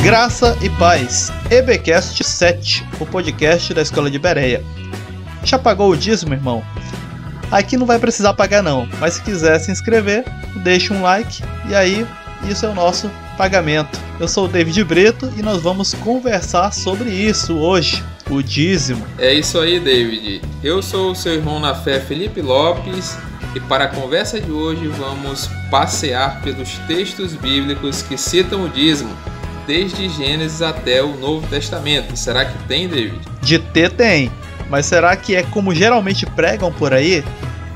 Graça e paz, EBcast 7, o podcast da Escola de Bereia. Já pagou o dízimo, irmão? Aqui não vai precisar pagar não, mas se quiser se inscrever, deixa um like e aí isso é o nosso pagamento. Eu sou o David Brito e nós vamos conversar sobre isso hoje, o dízimo. É isso aí, David. Eu sou o seu irmão na fé, Felipe Lopes, e para a conversa de hoje vamos passear pelos textos bíblicos que citam o dízimo, desde Gênesis até o Novo Testamento. Será que tem, David? De ter tem, mas será que é como geralmente pregam por aí?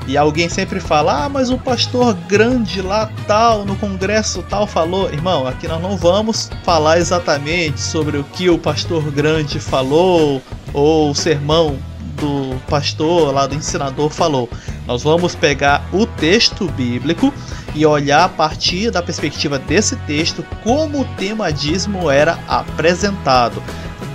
E alguém sempre fala, mas o pastor grande lá tal, no congresso tal falou. Irmão, aqui nós não vamos falar exatamente sobre o que o pastor grande falou, ou o sermão do pastor lá, do ensinador falou. Nós vamos pegar o texto bíblico e olhar a partir da perspectiva desse texto como o tema dízimo era apresentado,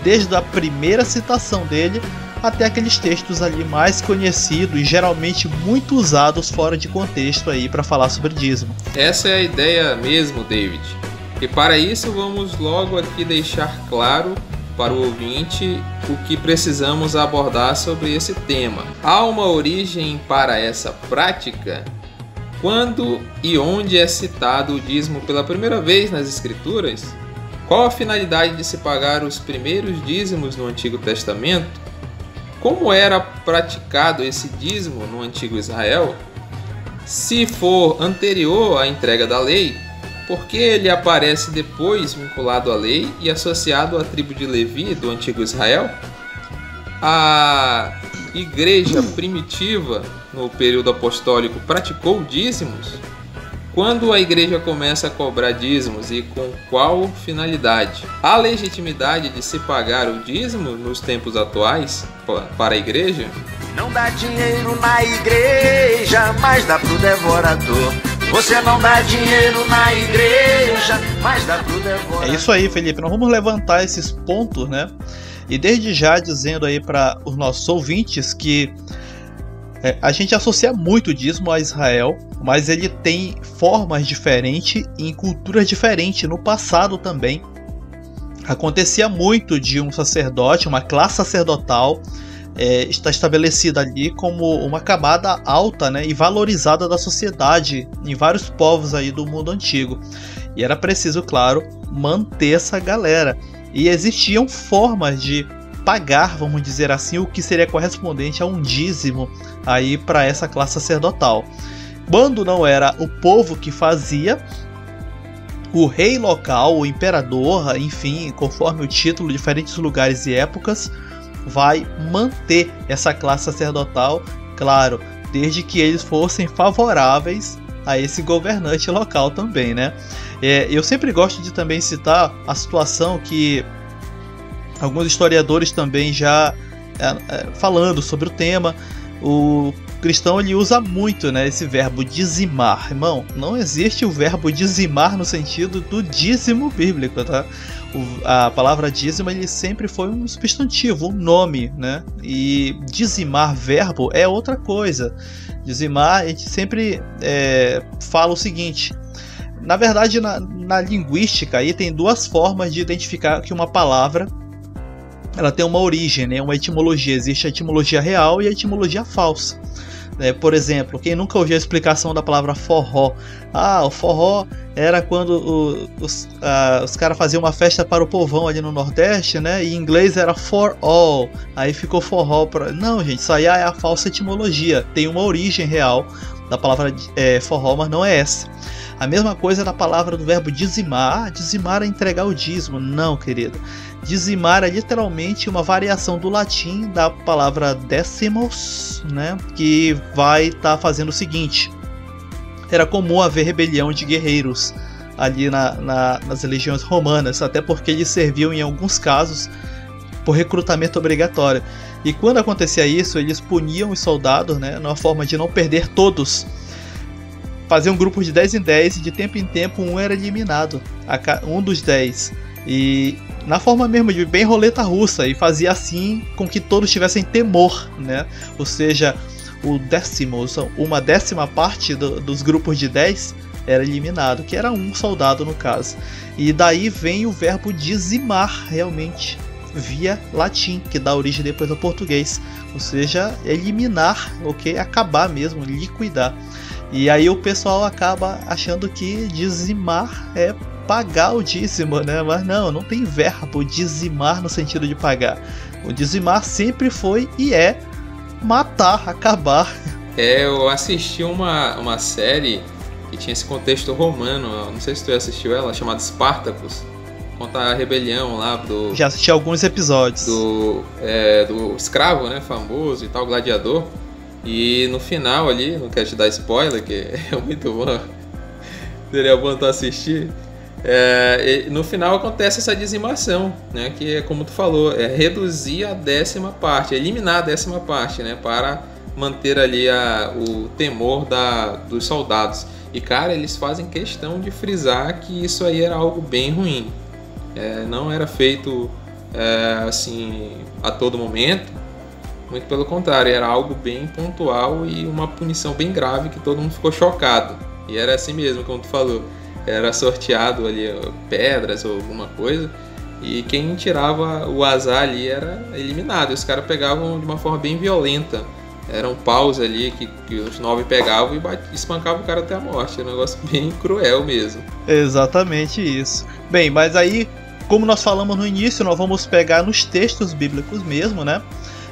desde a primeira citação dele até aqueles textos ali mais conhecidos e geralmente muito usados fora de contexto aí para falar sobre dízimo. Essa é a ideia mesmo, David. E para isso vamos logo aqui deixar claro para o ouvinte o que precisamos abordar sobre esse tema. Há uma origem para essa prática? Quando e onde é citado o dízimo pela primeira vez nas Escrituras? Qual a finalidade de se pagar os primeiros dízimos no Antigo Testamento? Como era praticado esse dízimo no Antigo Israel? Se for anterior à entrega da lei, por que ele aparece depois vinculado à lei e associado à tribo de Levi do Antigo Israel? A igreja primitiva, no período apostólico, praticou dízimos? Quando a igreja começa a cobrar dízimos e com qual finalidade? Há legitimidade de se pagar o dízimo nos tempos atuais para a igreja? Não dá dinheiro na igreja, mas dá pro devorador. Você não dá dinheiro na igreja, mas dá pro devorador. É isso aí, Felipe. Nós vamos levantar esses pontos, né? E desde já dizendo aí para os nossos ouvintes que a gente associa muito o dízimo a Israel, mas ele tem formas diferentes e em culturas diferentes. No passado também acontecia muito de um sacerdote, uma classe sacerdotal, está estabelecida ali como uma camada alta, né, e valorizada da sociedade em vários povos aí do mundo antigo. E era preciso, claro, manter essa galera. E existiam formas de pagar, vamos dizer assim, o que seria correspondente a um dízimo aí para essa classe sacerdotal. Quando não era o povo que fazia, o rei local, o imperador, enfim, conforme o título, diferentes lugares e épocas, vai manter essa classe sacerdotal, claro, desde que eles fossem favoráveis a esse governante local também, né? Eu sempre gosto de também citar a situação que alguns historiadores também já falando sobre o tema, o cristão ele usa muito, né, esse verbo dizimar. Irmão, não existe o verbo dizimar no sentido do dízimo bíblico, tá? A palavra dízimo ele sempre foi um substantivo, um nome, né? E dizimar verbo é outra coisa. Dizimar, a gente sempre fala o seguinte. Na verdade, na linguística aí tem duas formas de identificar que uma palavra ela tem uma origem, né? Uma etimologia. Existe a etimologia real e a etimologia falsa. Por exemplo, quem nunca ouviu a explicação da palavra forró? O forró era quando os caras faziam uma festa para o povão ali no Nordeste, né? E em inglês era for all, aí ficou forró. Não, gente, isso aí é a falsa etimologia. Tem uma origem real da palavra forró, mas não é essa. A mesma coisa da palavra do verbo dizimar. Dizimar é entregar o dízimo. Não, querido. Dizimar é literalmente uma variação do latim da palavra decimos, né? Que vai estar fazendo o seguinte. Era comum haver rebelião de guerreiros ali nas legiões romanas, até porque eles serviam em alguns casos por recrutamento obrigatório. E quando acontecia isso, eles puniam os soldados, né? Numa forma de não perder todos. Faziam um grupo de 10 em 10 e de tempo em tempo um era eliminado, um dos 10. E na forma mesmo de bem roleta russa, e fazia assim com que todos tivessem temor, né? Ou seja, uma décima parte dos grupos de 10 era eliminado, que era um soldado no caso. E daí vem o verbo dizimar, realmente, via latim, que dá origem depois ao português. Ou seja, eliminar, ok? Acabar mesmo, liquidar. E aí o pessoal acaba achando que dizimar é pagar o dízimo, né? Mas não tem verbo dizimar no sentido de pagar. O dizimar sempre foi e é matar, acabar. Eu assisti uma série que tinha esse contexto romano, não sei se tu assistiu ela, chamada Spartacus. Conta a rebelião lá do... Já assisti alguns episódios. Do escravo, né, famoso e tal, gladiador. E no final ali, não quero te dar spoiler, que é muito bom, seria bom tu assistir. No final acontece essa dizimação, né, que é como tu falou, é reduzir a 10ª parte, eliminar a 10ª parte, né, para manter ali o temor dos soldados. E cara, eles fazem questão de frisar que isso aí era algo bem ruim. Não era feito assim a todo momento, muito pelo contrário, era algo bem pontual e uma punição bem grave que todo mundo ficou chocado. E era assim mesmo, como tu falou, era sorteado ali pedras ou alguma coisa, e quem tirava o azar ali era eliminado. Os caras pegavam de uma forma bem violenta, eram paus ali que os 9 pegavam e espancavam o cara até a morte. É um negócio bem cruel mesmo. Exatamente isso. Bem, mas aí, como nós falamos no início, nós vamos pegar nos textos bíblicos mesmo, né?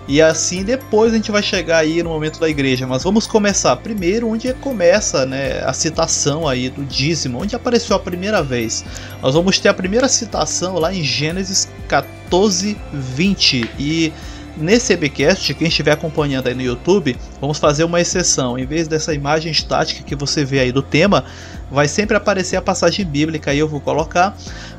E assim depois a gente vai chegar aí no momento da igreja. Mas vamos começar primeiro onde começa, né, a citação aí do dízimo, onde apareceu a primeira vez. Nós vamos ter a primeira citação lá em Gênesis 14:20. E nesse EBcast, quem estiver acompanhando aí no YouTube, vamos fazer uma exceção. Em vez dessa imagem estática que você vê aí do tema, vai sempre aparecer a passagem bíblica aí, eu vou colocar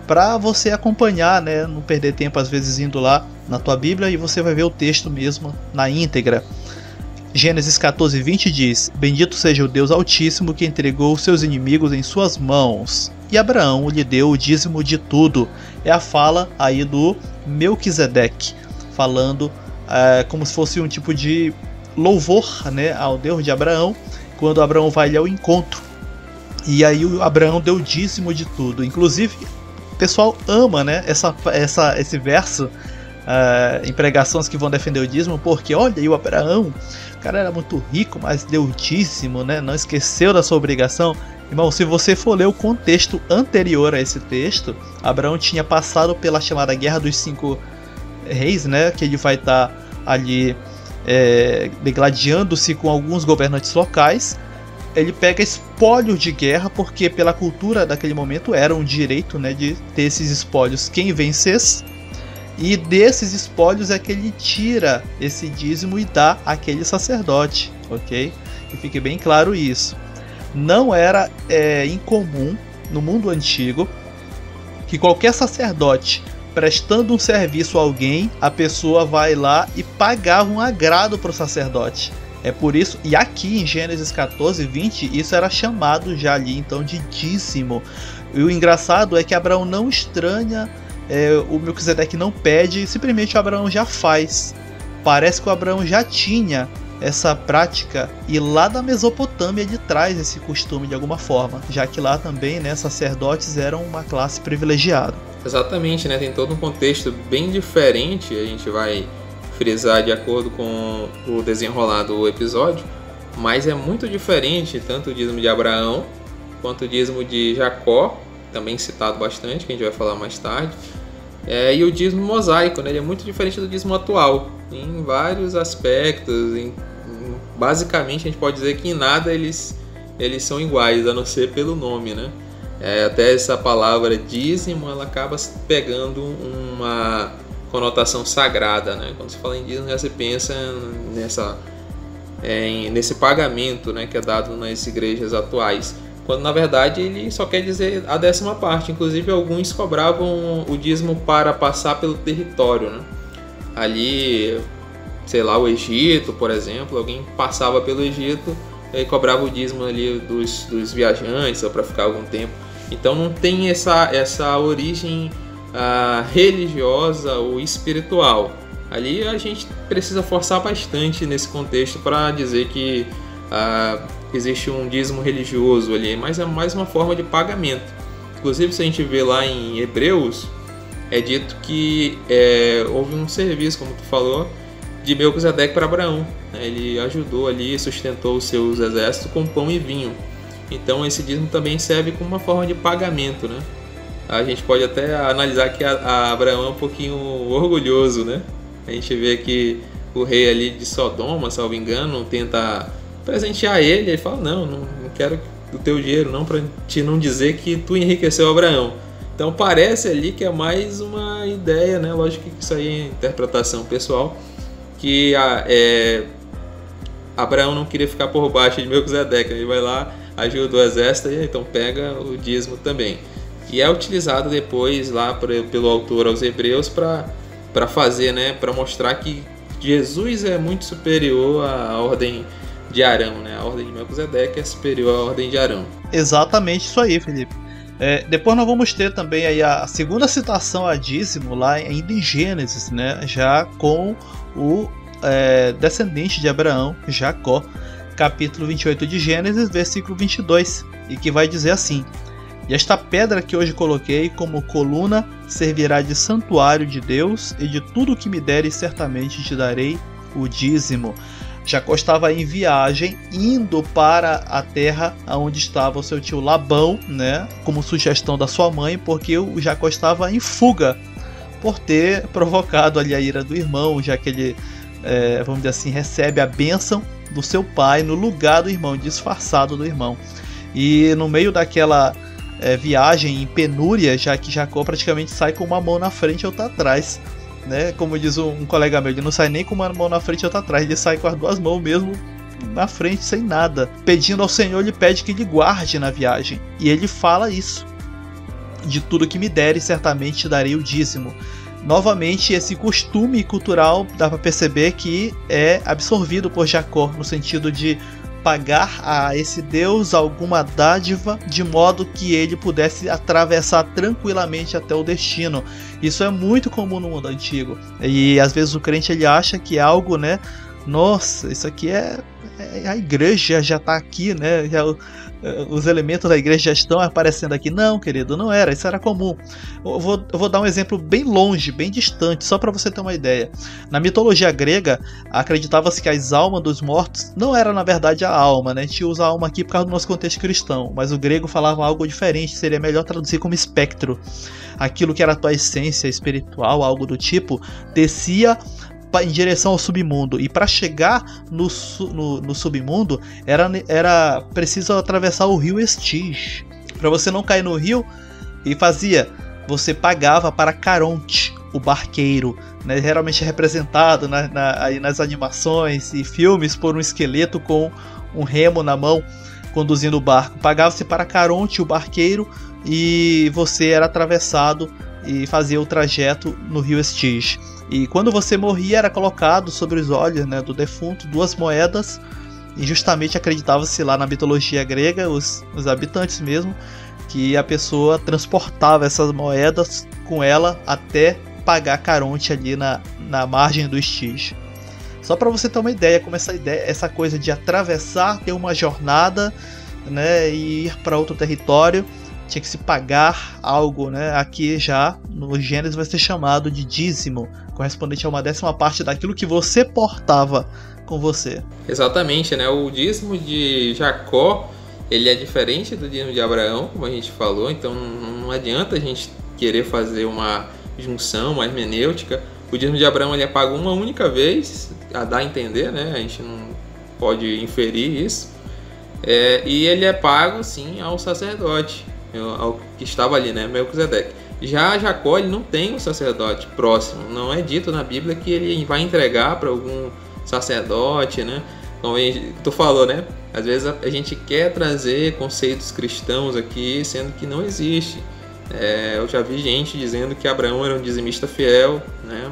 para você acompanhar, né? Não perder tempo às vezes indo lá na tua Bíblia, e você vai ver o texto mesmo na íntegra. Gênesis 14:20 diz: Bendito seja o Deus Altíssimo que entregou os seus inimigos em suas mãos, e Abraão lhe deu o dízimo de tudo. É a fala aí do Melquisedeque, falando como se fosse um tipo de louvor, né, ao Deus de Abraão, quando Abraão vai ali ao encontro. E aí o Abraão deu o dízimo de tudo. Inclusive, o pessoal ama, né, esse verso em pregações que vão defender o dízimo, porque olha aí o Abraão, o cara era muito rico, mas deu o dízimo, né, não esqueceu da sua obrigação. Irmão, se você for ler o contexto anterior a esse texto, Abraão tinha passado pela chamada Guerra dos 5 Reis, né, que ele vai estar ali degladiando-se com alguns governantes locais. Ele pega espólios de guerra, porque pela cultura daquele momento era um direito, né, de ter esses espólios quem vencesse. E desses espólios é que ele tira esse dízimo e dá àquele sacerdote, ok? Que fique bem claro isso. Não era incomum no mundo antigo que qualquer sacerdote prestando um serviço a alguém, a pessoa vai lá e pagava um agrado para o sacerdote. É por isso, e aqui em Gênesis 14:20, isso era chamado já ali então de dízimo. E o engraçado é que Abraão não estranha, o Melquisedeque não pede, simplesmente Abraão já faz. Parece que o Abraão já tinha essa prática, e lá da Mesopotâmia ele traz esse costume de alguma forma, já que lá também, né, sacerdotes eram uma classe privilegiada. Exatamente, né? Tem todo um contexto bem diferente, a gente vai frisar de acordo com o desenrolar do episódio, mas é muito diferente tanto o dízimo de Abraão quanto o dízimo de Jacó, também citado bastante, que a gente vai falar mais tarde, e o dízimo mosaico, né? Ele é muito diferente do dízimo atual, em vários aspectos. Basicamente a gente pode dizer que em nada eles são iguais, a não ser pelo nome, né? Até essa palavra dízimo, ela acaba pegando uma conotação sagrada, né? Quando se fala em dízimo, você pensa nesse pagamento, né, que é dado nas igrejas atuais, quando na verdade ele só quer dizer a 10ª parte. Inclusive alguns cobravam o dízimo para passar pelo território, né? Ali, sei lá, o Egito, por exemplo, alguém passava pelo Egito e cobrava o dízimo ali dos viajantes, ou para ficar algum tempo. Então não tem essa origem religiosa ou espiritual. Ali a gente precisa forçar bastante nesse contexto para dizer que existe um dízimo religioso ali, mas é mais uma forma de pagamento. Inclusive, se a gente vê lá em Hebreus, é dito que houve um serviço, como tu falou, de Melquisedeque para Abraão. Ele ajudou ali, sustentou os seus exércitos com pão e vinho. Então esse dízimo também serve como uma forma de pagamento, né? A gente pode até analisar que a Abraão é um pouquinho orgulhoso, né? A gente vê que o rei ali de Sodoma, salvo engano, tenta presentear ele. Ele fala, não quero o teu dinheiro não, para te não dizer que tu enriqueceu Abraão. Então parece ali que é mais uma ideia, né? Lógico que isso aí é interpretação pessoal, que Abraão não queria ficar por baixo de Melquisedeque. Ele vai lá, ajuda o exército e então pega o dízimo também. E é utilizado depois lá pelo autor aos Hebreus para fazer, né? Para mostrar que Jesus é muito superior à ordem de Arão, né? A ordem de Melquisedeque é superior à ordem de Arão. Exatamente isso aí, Felipe. Depois nós vamos ter também aí a segunda citação a dízimo lá ainda em Gênesis, né? Já com o descendente de Abraão, Jacó, capítulo 28 de Gênesis, versículo 22, e que vai dizer assim: e esta pedra que hoje coloquei como coluna servirá de santuário de Deus, e de tudo que me deres certamente te darei o dízimo. Jacó estava em viagem, indo para a terra onde estava o seu tio Labão, né, como sugestão da sua mãe, porque o Jacó estava em fuga por ter provocado ali a ira do irmão, já que ele, vamos dizer assim, recebe a bênção do seu pai no lugar do irmão, disfarçado do irmão. E no meio daquela viagem em penúria, já que Jacó praticamente sai com uma mão na frente e outra atrás, né? Como diz um colega meu, ele não sai nem com uma mão na frente e outra atrás, ele sai com as duas mãos mesmo na frente, sem nada. Pedindo ao Senhor, ele pede que ele guarde na viagem. E ele fala isso: de tudo que me deres, certamente te darei o dízimo. Novamente, esse costume cultural dá para perceber que é absorvido por Jacó, no sentido de pagar a esse Deus alguma dádiva, de modo que ele pudesse atravessar tranquilamente até o destino. Isso é muito comum no mundo antigo. E às vezes o crente ele acha que é algo, né? Nossa, isso aqui a igreja já está aqui, né? Os elementos da igreja já estão aparecendo aqui. Não, querido, não era. Isso era comum. Eu vou dar um exemplo bem longe, bem distante, só para você ter uma ideia. Na mitologia grega, acreditava-se que as almas dos mortos não era na verdade a alma, né? A gente usa a alma aqui por causa do nosso contexto cristão, mas o grego falava algo diferente, seria melhor traduzir como espectro. Aquilo que era a tua essência espiritual, algo do tipo, descia em direção ao submundo, e para chegar no submundo era preciso atravessar o rio Estige. Para você não cair no rio, e você pagava para Caronte, o barqueiro, né, geralmente representado aí nas animações e filmes por um esqueleto com um remo na mão conduzindo o barco. Pagava-se para Caronte, o barqueiro, e você era atravessado e fazia o trajeto no rio Estige. E quando você morria, era colocado sobre os olhos, né, do defunto 2 moedas, e justamente acreditava-se lá na mitologia grega, os habitantes mesmo, que a pessoa transportava essas moedas com ela até pagar Caronte ali na margem do Estige. Só para você ter uma ideia, como essa coisa de atravessar, ter uma jornada, né, e ir para outro território, tinha que se pagar algo, né? Aqui já no Gênesis vai ser chamado de dízimo, correspondente a uma 10ª parte daquilo que você portava com você. Exatamente, né? O dízimo de Jacó, ele é diferente do dízimo de Abraão, como a gente falou, então não adianta a gente querer fazer uma junção, uma hermenêutica. O dízimo de Abraão ele é pago uma única vez, a dar a entender, né? A gente não pode inferir isso. E ele é pago, sim, ao sacerdote, ao que estava ali, né? Melquisedeque. Já Jacó, ele não tem um sacerdote próximo. Não é dito na Bíblia que ele vai entregar para algum sacerdote, né? Como tu falou, né? Às vezes a gente quer trazer conceitos cristãos aqui, sendo que não existe. Eu já vi gente dizendo que Abraão era um dizimista fiel, né?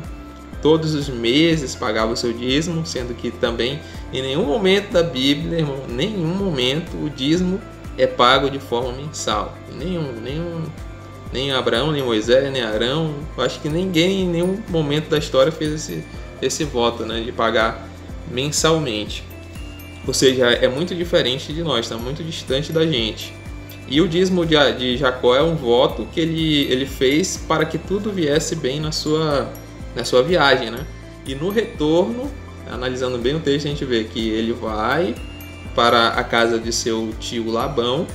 Todos os meses pagava o seu dízimo, sendo que também em nenhum momento da Bíblia, irmão, nenhum momento o dízimo é pago de forma mensal. Nem Abraão, nem Moisés, nem Arão. Eu acho que ninguém em nenhum momento da história fez esse voto, né, de pagar mensalmente. Ou seja, é muito diferente de nós, está muito distante da gente. E o dízimo de Jacó é um voto que ele fez para que tudo viesse bem na sua viagem, né? E no retorno, analisando bem o texto, a gente vê que ele vai para a casa de seu tio Labão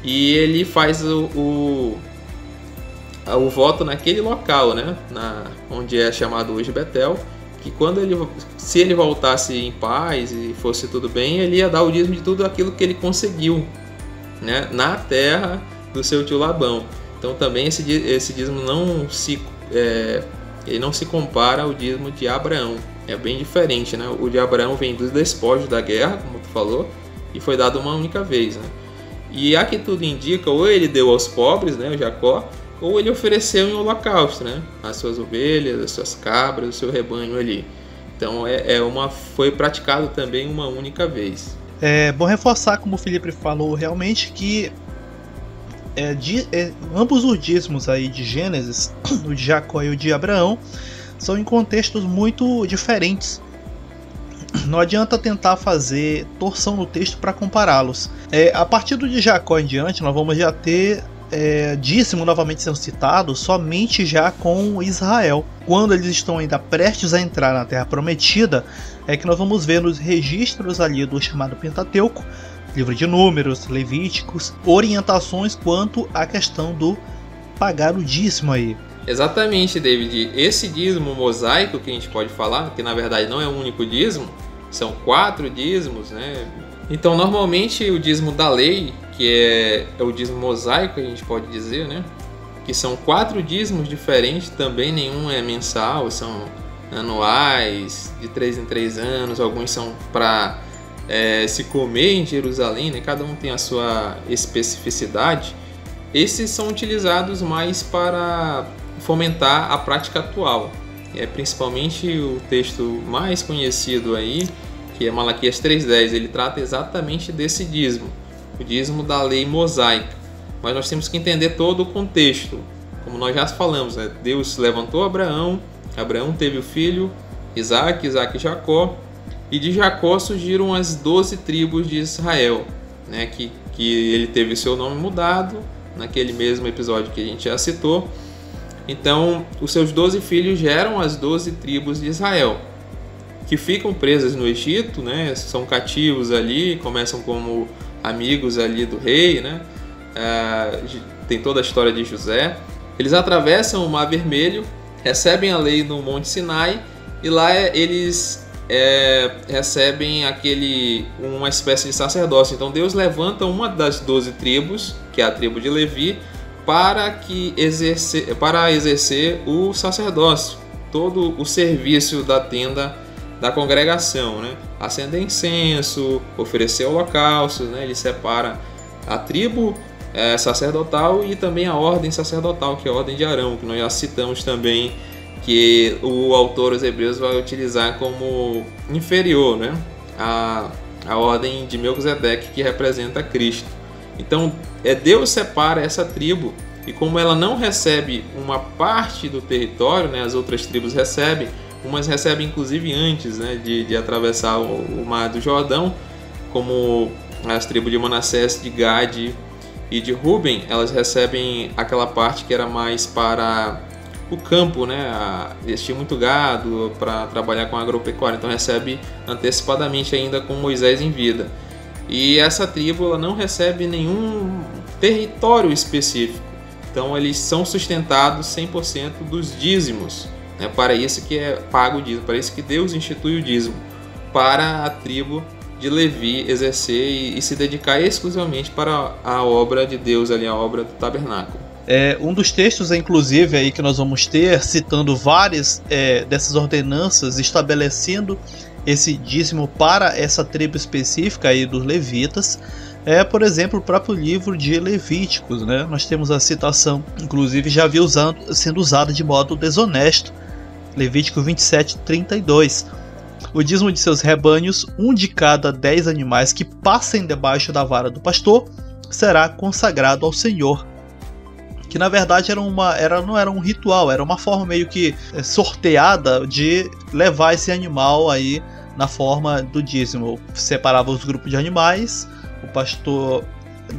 e ele faz o voto naquele local, né? Onde é chamado hoje Betel, que se ele voltasse em paz e fosse tudo bem, ele ia dar o dízimo de tudo aquilo que ele conseguiu, né, na terra do seu tio Labão. Então também esse dízimo ele não se compara ao dízimo de Abraão. É bem diferente, né? O de Abraão vem dos despojos da guerra, como tu falou, e foi dado uma única vez, né? E aqui tudo indica, ou ele deu aos pobres, né, o Jacó, ou ele ofereceu em holocausto, né, as suas ovelhas, as suas cabras, o seu rebanho ali. Então foi praticado também uma única vez. É bom reforçar, como o Felipe falou, realmente que ambos os dízimos aí de Gênesis, o de Jacó e o de Abraão, são em contextos muito diferentes. Não adianta tentar fazer torção no texto para compará-los. A partir do de Jacó em diante, nós vamos já ter dízimo novamente sendo citado somente já com Israel. Quando eles estão ainda prestes a entrar na Terra Prometida, é que nós vamos ver nos registros ali do chamado Pentateuco, livro de Números, Levíticos, orientações quanto à questão do pagar o dízimo aí. Exatamente, David. Esse dízimo mosaico que a gente pode falar, que na verdade não é um único dízimo, são 4 dízimos, né? Então, normalmente o dízimo da lei, que é o dízimo mosaico, a gente pode dizer, né? Que são 4 dízimos diferentes, também nenhum é mensal, são anuais, de 3 em 3 anos, alguns são para se comer em Jerusalém, né? Cada um tem a sua especificidade. Esses são utilizados mais para fomentar a prática atual. Principalmente o texto mais conhecido aí, que é Malaquias 3:10, ele trata exatamente desse dízimo, o dízimo da lei mosaica. Mas nós temos que entender todo o contexto. Como nós já falamos, né? Deus levantou Abraão, Abraão teve o filho Isaac, Isaac e Jacó, e de Jacó surgiram as 12 tribos de Israel, né? Que ele teve seu nome mudado naquele mesmo episódio que a gente já citou. Então, os seus 12 filhos geram as 12 tribos de Israel, que ficam presas no Egito, né? São cativos ali, começam como amigos ali do rei, né? Tem toda a história de José. Eles atravessam o Mar Vermelho, recebem a lei no Monte Sinai, e lá eles recebem uma espécie de sacerdócio. Então Deus levanta uma das 12 tribos, que é a tribo de Levi, para exercer o sacerdócio, todo o serviço da tenda da congregação, né? Acender incenso, oferecer holocausto, né? Ele separa a tribo sacerdotal e também a ordem sacerdotal, que é a ordem de Arão, que nós já citamos também, que o autor aos Hebreus vai utilizar como inferior, né? A ordem de Melquisedeque, que representa Cristo. Então, Deus separa essa tribo, e como ela não recebe uma parte do território, né, as outras tribos recebem, umas recebem inclusive antes, né, de atravessar o Mar do Jordão, como as tribos de Manassés, de Gade e de Ruben, elas recebem aquela parte que era mais para o campo, né, vestir muito gado, para trabalhar com agropecuária, então recebe antecipadamente ainda com Moisés em vida. E essa tribo ela não recebe nenhum território específico, então eles são sustentados 100% dos dízimos, né? Para isso que é pago o dízimo, para isso que Deus institui o dízimo, para a tribo de Levi exercer e se dedicar exclusivamente para a obra de Deus, ali, a obra do tabernáculo. Um dos textos, inclusive, aí que nós vamos ter, citando várias dessas ordenanças, estabelecendo esse dízimo para essa tribo específica aí dos levitas, por exemplo, o próprio livro de Levíticos, né? Nós temos a citação, inclusive já havia sendo usada de modo desonesto, Levítico 27:32. O dízimo de seus rebanhos, 1 de cada 10 animais que passem debaixo da vara do pastor, será consagrado ao Senhor. Que na verdade não era um ritual, era uma forma meio que sorteada de levar esse animal aí na forma do dízimo. Separava os grupos de animais, o pastor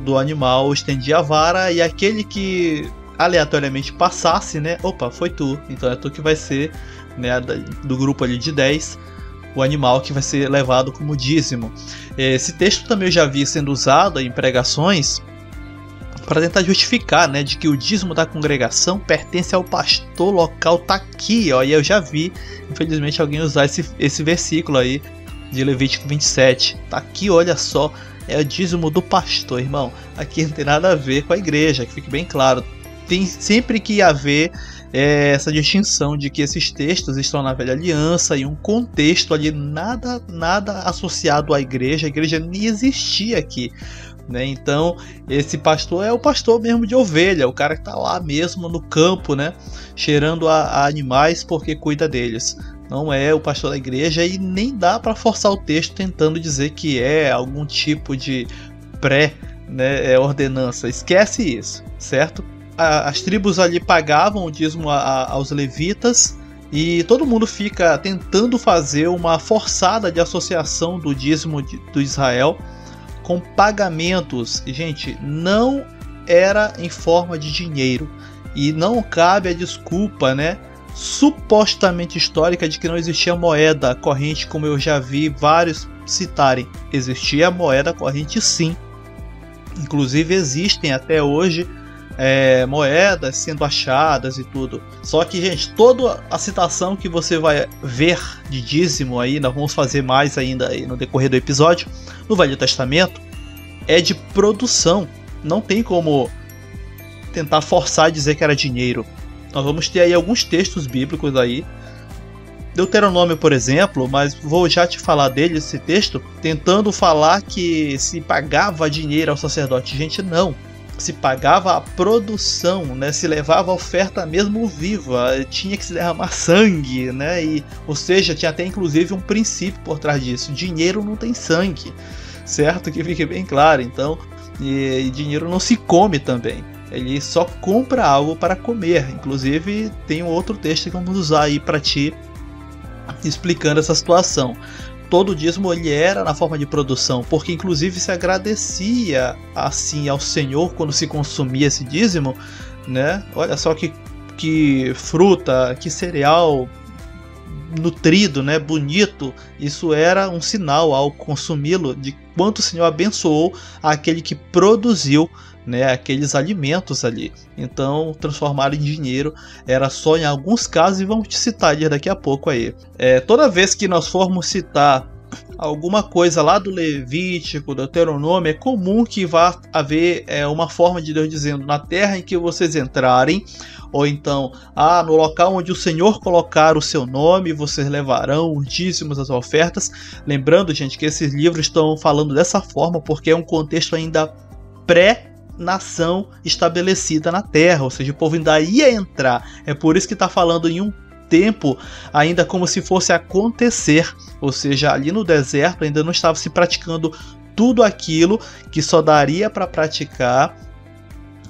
do animal estendia a vara e aquele que aleatoriamente passasse, né? Opa, foi tu, então é tu que vai ser, né, do grupo ali de 10, o animal que vai ser levado como dízimo. Esse texto também eu já vi sendo usado em pregações para tentar justificar, né, de que o dízimo da congregação pertence ao pastor local. Tá aqui, ó, e eu já vi, infelizmente, alguém usar esse versículo aí de Levítico 27. Tá aqui, olha só, é o dízimo do pastor, irmão. Aqui não tem nada a ver com a igreja, que fique bem claro. Tem sempre que haver essa distinção de que esses textos estão na velha aliança, em um contexto ali nada associado à igreja. A igreja nem existia aqui, né? Então esse pastor é o pastor mesmo de ovelha, o cara que está lá mesmo no campo, né, cheirando a animais porque cuida deles. Não é o pastor da igreja e nem dá para forçar o texto tentando dizer que é algum tipo de ordenança. Esquece isso, certo? As tribos ali pagavam o dízimo aos levitas e todo mundo fica tentando fazer uma forçada de associação do dízimo do Israel com pagamentos. E, gente, não era em forma de dinheiro e não cabe a desculpa, né, supostamente histórica de que não existia moeda corrente, como eu já vi vários citarem. Existia moeda corrente, sim. Inclusive existem até hoje moedas sendo achadas e tudo. Só que, gente, toda a citação que você vai ver de dízimo aí, nós vamos fazer mais ainda aí no decorrer do episódio, no Velho Testamento, é de produção. Não tem como tentar forçar a dizer que era dinheiro. Nós vamos ter aí alguns textos bíblicos aí, Deuteronômio, por exemplo, mas vou já te falar dele, esse texto, tentando falar que se pagava dinheiro ao sacerdote. Gente, não. Se pagava a produção, né? Se levava a oferta mesmo viva, tinha que se derramar sangue, né? Ou seja, tinha até inclusive um princípio por trás disso: dinheiro não tem sangue, certo? Que fique bem claro. Então, e dinheiro não se come também, ele só compra algo para comer. Inclusive tem um outro texto que vamos usar aí para ti, explicando essa situação. Todo o dízimo ele era na forma de produção, porque inclusive se agradecia assim ao Senhor quando se consumia esse dízimo, né? Olha só que fruta, que cereal nutrido, né? Bonito. Isso era um sinal ao consumi-lo de quanto o Senhor abençoou aquele que produziu, né, aqueles alimentos ali. Então transformar em dinheiro era só em alguns casos, e vamos te citar daqui a pouco aí. Toda vez que nós formos citar alguma coisa lá do Levítico, do Deuteronômio, é comum que vá haver uma forma de Deus dizendo: na terra em que vocês entrarem, ou então no local onde o Senhor colocar o seu nome, vocês levarão os dízimos, as ofertas. Lembrando, gente, que esses livros estão falando dessa forma porque é um contexto ainda pré-nação estabelecida na terra, ou seja, o povo ainda ia entrar. É por isso que está falando em um tempo ainda como se fosse acontecer, ou seja, ali no deserto ainda não estava se praticando tudo aquilo que só daria para praticar,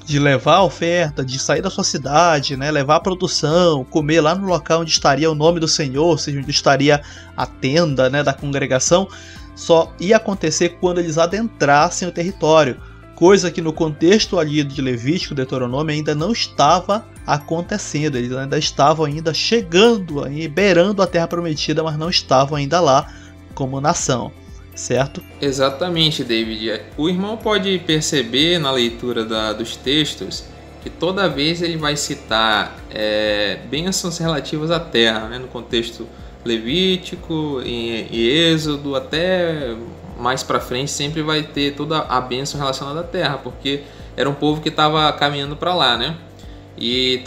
de levar a oferta, de sair da sua cidade, né, levar a produção, comer lá no local onde estaria o nome do Senhor, ou seja, onde estaria a tenda, né, da congregação. Só ia acontecer quando eles adentrassem o território, coisa que no contexto ali de Levítico, Deuteronômio, ainda não estava acontecendo. Eles ainda estavam chegando, beirando a terra prometida, mas não estavam ainda lá como nação, certo? Exatamente, David. O irmão pode perceber na leitura dos textos que toda vez ele vai citar bênçãos relativas à terra, né? No contexto Levítico, em Êxodo, até mais para frente sempre vai ter toda a bênção relacionada à terra, porque era um povo que estava caminhando para lá, né? E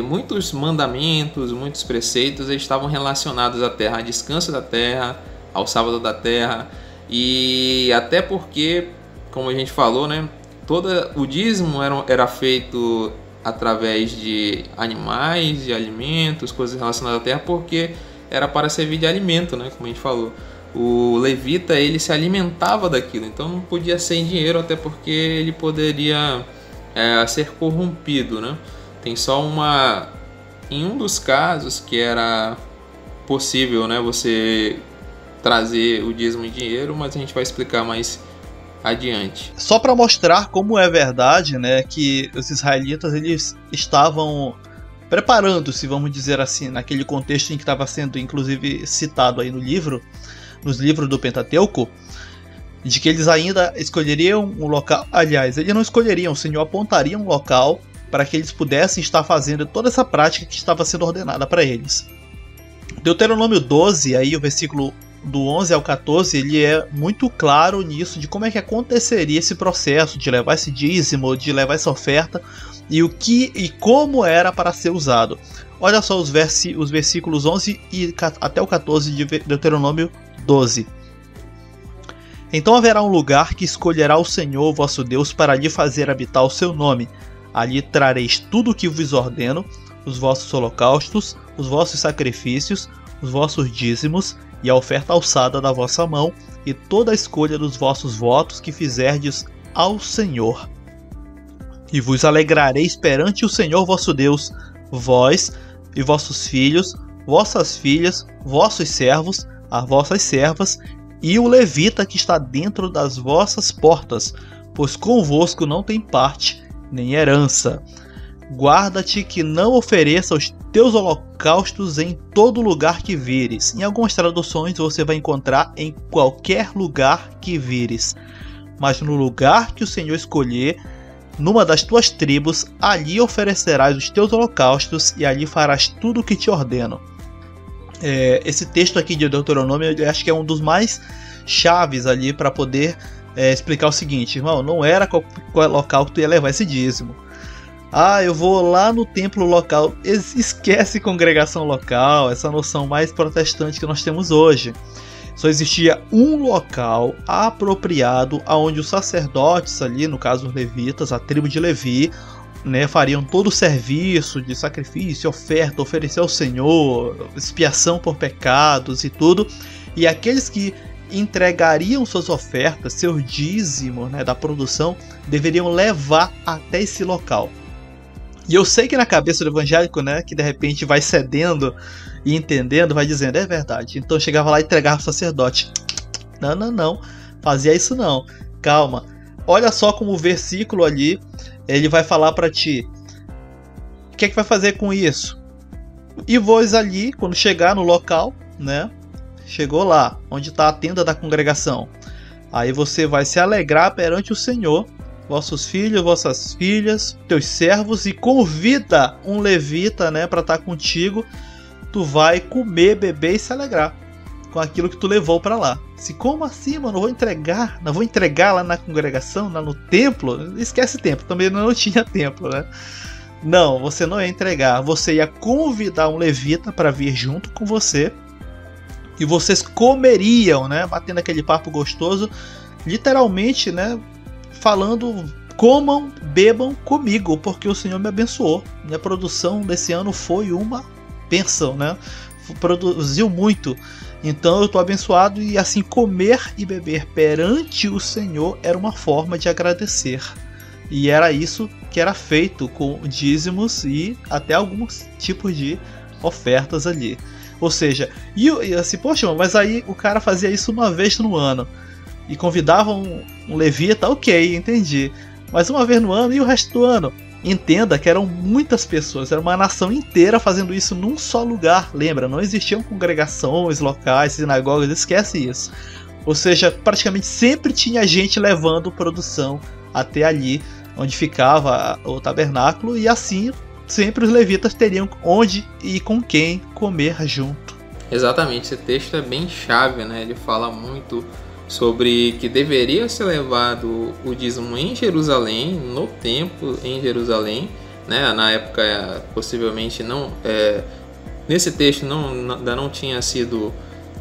muitos mandamentos, muitos preceitos estavam relacionados à terra, ao descanso da terra, ao sábado da terra, e até porque, como a gente falou, né, o dízimo era feito através de animais, de alimentos, coisas relacionadas à terra, porque era para servir de alimento, né, como a gente falou. O levita, ele se alimentava daquilo, então não podia ser em dinheiro, até porque ele poderia ser corrompido, né? Tem só em um dos casos que era possível, né, você trazer o dízimo em dinheiro, mas a gente vai explicar mais adiante. Só para mostrar como é verdade, né, que os israelitas eles estavam preparando-se, vamos dizer assim, naquele contexto em que estava sendo inclusive citado aí nos livros do Pentateuco, de que eles ainda escolheriam um local. Aliás, eles não escolheriam, o Senhor apontaria um local para que eles pudessem estar fazendo toda essa prática que estava sendo ordenada para eles. Deuteronômio 12, aí o versículo do 11 ao 14, ele é muito claro nisso, de como é que aconteceria esse processo de levar esse dízimo, de levar essa oferta, e o que e como era para ser usado. Olha só os versículos 11 até o 14 de Deuteronômio 12. Então haverá um lugar que escolherá o Senhor vosso Deus para lhe fazer habitar o seu nome. Ali trareis tudo o que vos ordeno, os vossos holocaustos, os vossos sacrifícios, os vossos dízimos e a oferta alçada da vossa mão, e toda a escolha dos vossos votos que fizerdes ao Senhor. E vos alegrareis perante o Senhor vosso Deus, vós e vossos filhos, vossas filhas, vossos servos, as vossas servas, e o levita que está dentro das vossas portas, pois convosco não tem parte, nem herança. Guarda-te que não ofereça os teus holocaustos em todo lugar que vires. Em algumas traduções você vai encontrar em qualquer lugar que vires. Mas no lugar que o Senhor escolher, numa das tuas tribos, ali oferecerás os teus holocaustos e ali farás tudo o que te ordeno. Esse texto aqui de Deuteronômio, eu acho que é um dos mais chaves ali para poder explicar o seguinte, irmão, não era qual local que tu ia levar esse dízimo. Ah, eu vou lá no templo local. Esquece congregação local, essa noção mais protestante que nós temos hoje. Só existia um local apropriado aonde os sacerdotes ali, no caso os levitas, a tribo de Levi, né, fariam todo o serviço de sacrifício, oferta, oferecer ao Senhor, expiação por pecados e tudo. E aqueles que entregariam suas ofertas, seu dízimo, né, da produção, deveriam levar até esse local. E eu sei que na cabeça do evangélico, né, que de repente vai cedendo e entendendo, vai dizendo, é verdade. Então chegava lá e entregava o sacerdote. Não, fazia isso não. Calma. Olha só como o versículo ali, ele vai falar para ti. O que é que vai fazer com isso? E vós ali, quando chegar no local, né, chegou lá, onde está a tenda da congregação. Aí você vai se alegrar perante o Senhor, vossos filhos, vossas filhas, teus servos, e convida um levita, né, para estar contigo. Tu vai comer, beber e se alegrar com aquilo que tu levou para lá. Se como assim, mano, não vou entregar lá na congregação, lá no templo? Esquece templo, também não tinha templo, né? Não, você não ia entregar, você ia convidar um levita para vir junto com você, e vocês comeriam, né, batendo aquele papo gostoso, literalmente, né, falando, comam, bebam comigo, porque o Senhor me abençoou. Minha produção desse ano foi uma bênção, né? Produziu muito. Então eu estou abençoado, e assim comer e beber perante o Senhor era uma forma de agradecer. E era isso que era feito com dízimos e até alguns tipos de ofertas ali. Ou seja, e assim, poxa, mas aí o cara fazia isso uma vez no ano e convidava um levita, ok, entendi. Mas uma vez no ano, e o resto do ano? Entenda que eram muitas pessoas, era uma nação inteira fazendo isso num só lugar. Lembra, não existiam congregações locais, sinagogas, esquece isso. Ou seja, praticamente sempre tinha gente levando produção até ali onde ficava o tabernáculo, e assim sempre os levitas teriam onde e com quem comer junto. Exatamente, esse texto é bem chave, né? Ele fala muito sobre que deveria ser levado o dízimo em Jerusalém, no templo em Jerusalém, né? Na época possivelmente não, nesse texto ainda não tinha sido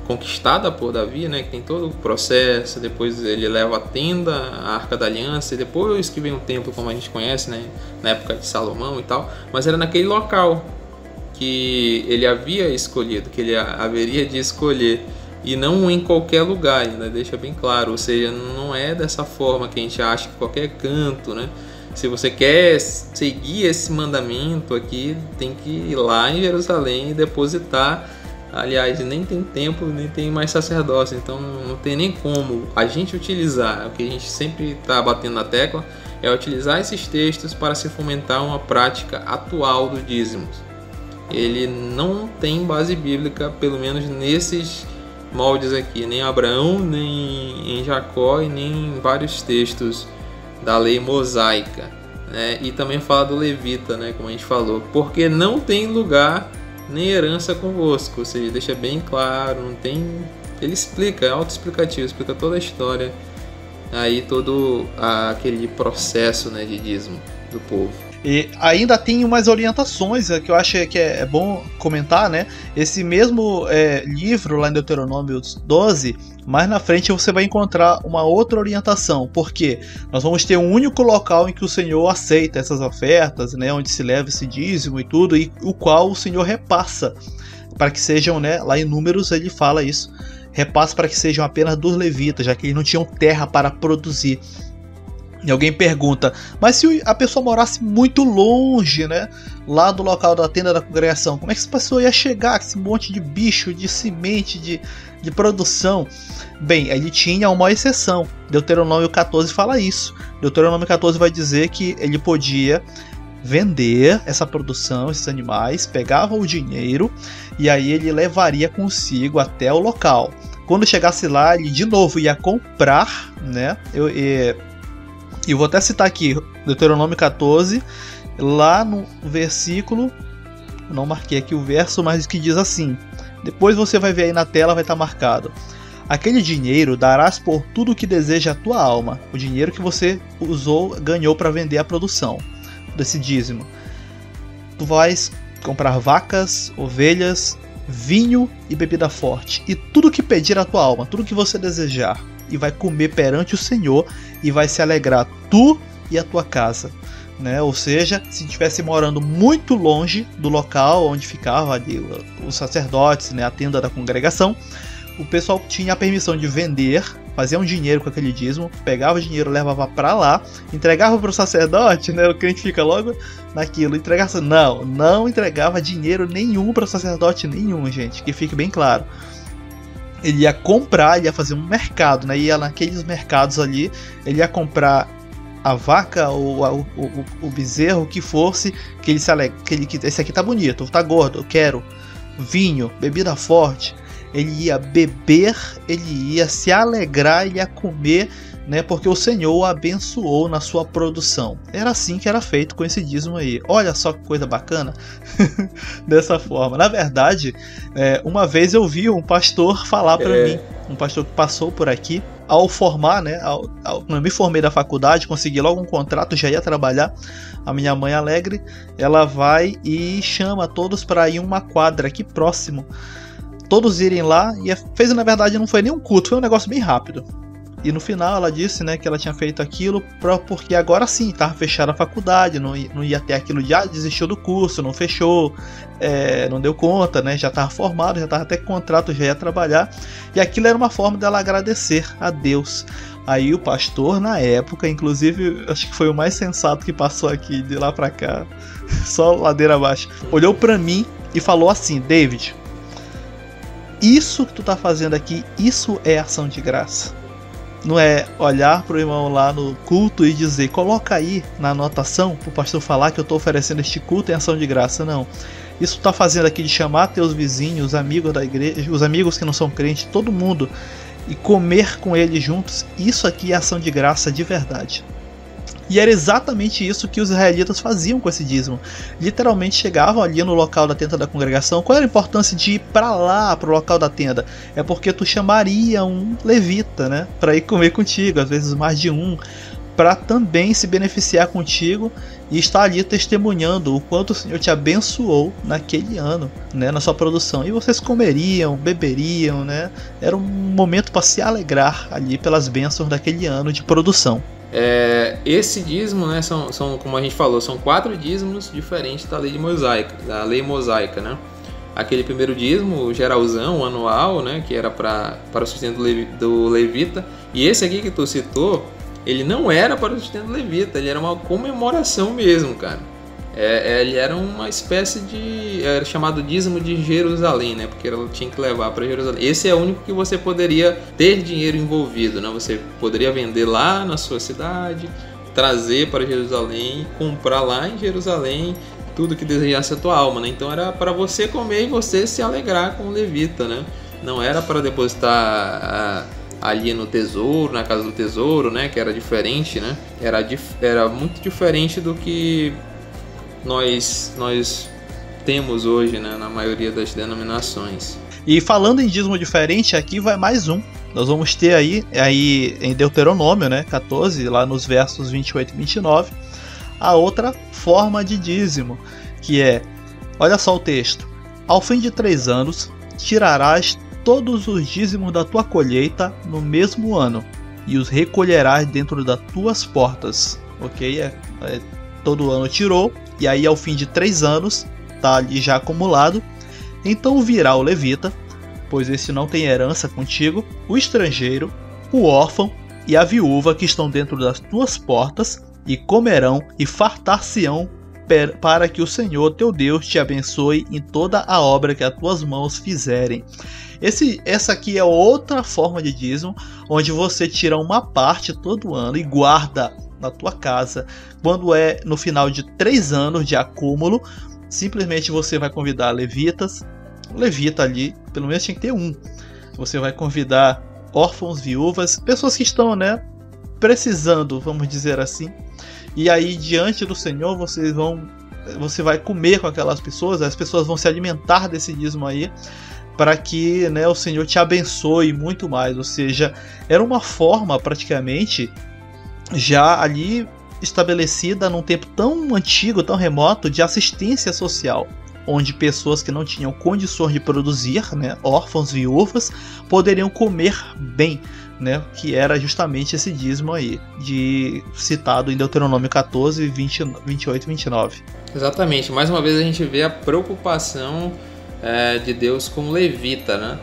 conquistada por Davi, né? Que tem todo o processo, depois ele leva a tenda, a Arca da Aliança, e depois que vem o templo como a gente conhece, né? Na época de Salomão e tal, mas era naquele local que ele havia escolhido, que ele haveria de escolher, e não em qualquer lugar, ainda deixa bem claro. Ou seja, não é dessa forma que a gente acha que qualquer canto, né? Se você quer seguir esse mandamento aqui, tem que ir lá em Jerusalém e depositar Aliás, nem tem templo, nem tem mais sacerdócio, então não tem nem como a gente utilizar, o que a gente sempre está batendo na tecla, é utilizar esses textos para se fomentar uma prática atual do dízimo. Ele não tem base bíblica, pelo menos nesses moldes aqui, nem em Abraão, nem em Jacó e nem em vários textos da lei mosaica, né? E também fala do levita, né, como a gente falou, porque não tem lugar nem herança convosco, ou seja, deixa bem claro, não tem... Ele explica, é autoexplicativo, explica toda a história, aí todo aquele processo, né, de dízimo do povo. E ainda tem umas orientações que eu acho que é bom comentar, né? Esse mesmo livro lá em Deuteronômio 12, mais na frente você vai encontrar uma outra orientação, porque nós vamos ter um único local em que o Senhor aceita essas ofertas, né? Onde se leva esse dízimo e tudo, e o qual o Senhor repassa para que sejam, né? Lá em Números ele fala isso, repassa para que sejam apenas dos levitas, já que eles não tinham terra para produzir. E alguém pergunta, mas se a pessoa morasse muito longe, né, lá do local da tenda da congregação, como é que essa pessoa ia chegar com esse monte de bicho, de semente, de produção? Bem, ele tinha uma exceção. Deuteronômio 14 fala isso. Deuteronômio 14 vai dizer que ele podia vender essa produção, esses animais, pegava o dinheiro e aí ele levaria consigo até o local. Quando chegasse lá, ele de novo ia comprar, né, eu vou até citar aqui, Deuteronômio 14, lá no versículo, não marquei aqui o verso, mas que diz assim, depois você vai ver aí na tela, vai estar marcado, aquele dinheiro darás por tudo o que deseja a tua alma, o dinheiro que você ganhou para vender a produção desse dízimo. Tu vais comprar vacas, ovelhas, vinho e bebida forte, e tudo que pedir a tua alma, tudo que você desejar, e vai comer perante o Senhor e vai se alegrar tu e a tua casa, né? Ou seja, se estivesse morando muito longe do local onde ficava ali os sacerdotes, né, a tenda da congregação, o pessoal tinha a permissão de vender, fazer um dinheiro com aquele dízimo, pegava o dinheiro, levava para lá, entregava para o sacerdote, né? O crente fica logo naquilo, entregava, não entregava dinheiro nenhum para o sacerdote nenhum, gente, que fique bem claro. Ele ia comprar, ele ia fazer um mercado, né? Ia naqueles mercados ali, ele ia comprar a vaca ou o bezerro, o que fosse, que esse aqui tá bonito, tá gordo, eu quero vinho, bebida forte. Ele ia beber, ele ia se alegrar, ele ia comer, né? Porque o Senhor o abençoou na sua produção. Era assim que era feito com esse dízimo aí. Olha só que coisa bacana. Dessa forma. Na verdade, uma vez eu vi um pastor falar para mim, um pastor que passou por aqui, ao formar, né? Quando eu me formei da faculdade, consegui logo um contrato, já ia trabalhar. A minha mãe alegre, ela vai e chama todos para ir uma quadra aqui próximo. Todos irem lá, e fez, na verdade, não foi nem um culto, foi um negócio bem rápido. E no final ela disse, né, que ela tinha feito aquilo porque agora sim, estava fechada a faculdade, não ia ter aquilo de desistiu do curso, não fechou, não deu conta, né, já estava formado, já estava até com contrato, já ia trabalhar. E aquilo era uma forma dela agradecer a Deus. Aí o pastor, na época, inclusive, acho que foi o mais sensato que passou aqui de lá pra cá, só ladeira abaixo, olhou pra mim e falou assim: David, isso que tu tá fazendo aqui, isso é ação de graça. Não é olhar pro irmão lá no culto e dizer, coloca aí na anotação pro pastor falar que eu tô oferecendo este culto em ação de graça. Não. Isso tu tá fazendo aqui de chamar teus vizinhos, os amigos da igreja, os amigos que não são crentes, todo mundo, e comer com eles juntos, isso aqui é ação de graça de verdade. E era exatamente isso que os israelitas faziam com esse dízimo. Literalmente chegavam ali no local da tenda da congregação. Qual era a importância de ir para lá, para o local da tenda? É porque tu chamaria um levita, né, para ir comer contigo, às vezes mais de um, para também se beneficiar contigo e estar ali testemunhando o quanto o Senhor te abençoou naquele ano, né, na sua produção. E vocês comeriam, beberiam, né? Era um momento para se alegrar ali pelas bênçãos daquele ano de produção. Esse dízimo, né, são, como a gente falou, são 4 dízimos diferentes da lei mosaica, né? Aquele primeiro dízimo, o geralzão, o anual, né, que era para o sustento do levita. E esse aqui que tu citou, ele não era para o sustento do levita, ele era uma comemoração mesmo, cara. Ele era uma espécie de... Era chamado dízimo de Jerusalém, né? Porque ela tinha que levar para Jerusalém. Esse é o único que você poderia ter dinheiro envolvido, né? Você poderia vender lá na sua cidade, trazer para Jerusalém, comprar lá em Jerusalém tudo que desejasse a tua alma, né? Então era para você comer e você se alegrar com o levita, né? Não era para depositar ali no tesouro, na casa do tesouro, né? Que era diferente, né? Era muito diferente do que nós temos hoje, né? Na maioria das denominações. E falando em dízimo diferente, aqui vai mais um. Nós vamos ter aí em Deuteronômio, né? 14, lá nos versos 28 e 29, a outra forma de dízimo, que é, olha só o texto: ao fim de 3 anos, tirarás todos os dízimos da tua colheita no mesmo ano, e os recolherás dentro das tuas portas. Ok? Todo ano tirou, e aí ao fim de 3 anos, está ali já acumulado. Então virá o levita, pois esse não tem herança contigo, o estrangeiro, o órfão e a viúva que estão dentro das tuas portas, e comerão e fartar-se-ão, para que o Senhor teu Deus te abençoe em toda a obra que as tuas mãos fizerem. Essa aqui é outra forma de dízimo, onde você tira uma parte todo ano e guarda na tua casa. Quando é no final de 3 anos de acúmulo, simplesmente você vai convidar levitas. O levita ali, pelo menos tinha que ter um. Você vai convidar órfãos, viúvas, pessoas que estão, né, precisando, vamos dizer assim. E aí, diante do Senhor, você vai comer com aquelas pessoas, as pessoas vão se alimentar desse dízimo aí, para que, né, o Senhor te abençoe muito mais. Ou seja, era uma forma praticamente já ali estabelecida num tempo tão antigo, tão remoto, de assistência social, onde pessoas que não tinham condições de produzir, né, órfãos, viúvas, poderiam comer bem, né, que era justamente esse dízimo aí, citado em Deuteronômio 14, 28 e 29. Exatamente, mais uma vez a gente vê a preocupação de Deus com o levita, né?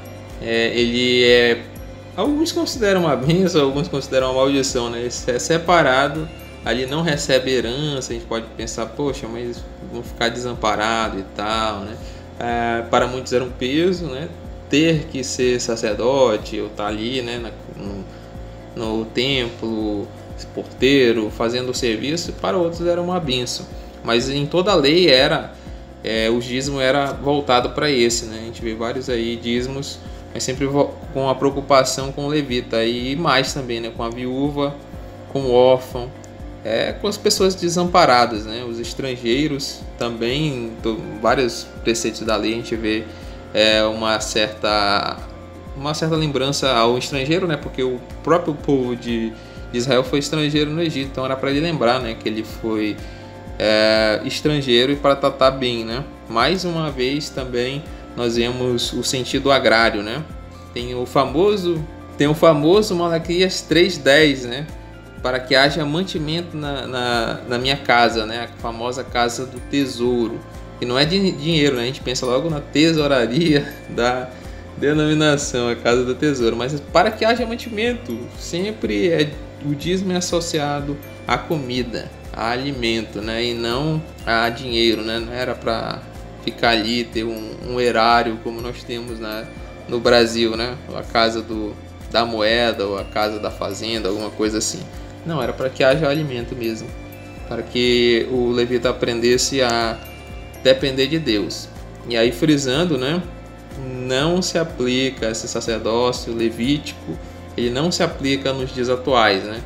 Alguns consideram uma bênção, alguns consideram uma maldição, né? Ele é separado, ali não recebe herança. A gente pode pensar, poxa, mas vão ficar desamparados e tal, né? Para muitos era um peso, né? Ter que ser sacerdote ou estar ali, né, no templo, porteiro, fazendo o serviço, para outros era uma bênção. Mas em toda a lei o dízimo era voltado para esse, né? A gente vê vários aí dízimos, mas sempre com a preocupação com o levita, e mais também, né, com a viúva, com o órfão, com as pessoas desamparadas, né? Os estrangeiros também, vários preceitos da lei a gente vê uma certa lembrança ao estrangeiro, né? Porque o próprio povo de Israel foi estrangeiro no Egito, então era para ele lembrar, né, que ele foi estrangeiro, e para tratar bem, né? Mais uma vez também nós vemos o sentido agrário, né? Tem o famoso Malaquias 3:10, né? Para que haja mantimento na minha casa, né? A famosa casa do tesouro. E não é de dinheiro, né? A gente pensa logo na tesouraria da denominação, a casa do tesouro. Mas para que haja mantimento, sempre o dízimo é associado à comida, a alimento, né? E não a dinheiro, né? Não era para ficar ali, ter um erário como nós temos no Brasil, né? A casa da moeda, ou a casa da fazenda, alguma coisa assim. Não, era para que haja alimento mesmo, para que o levita aprendesse a depender de Deus. E aí, frisando, né, não se aplica esse sacerdócio levítico, ele não se aplica nos dias atuais, né?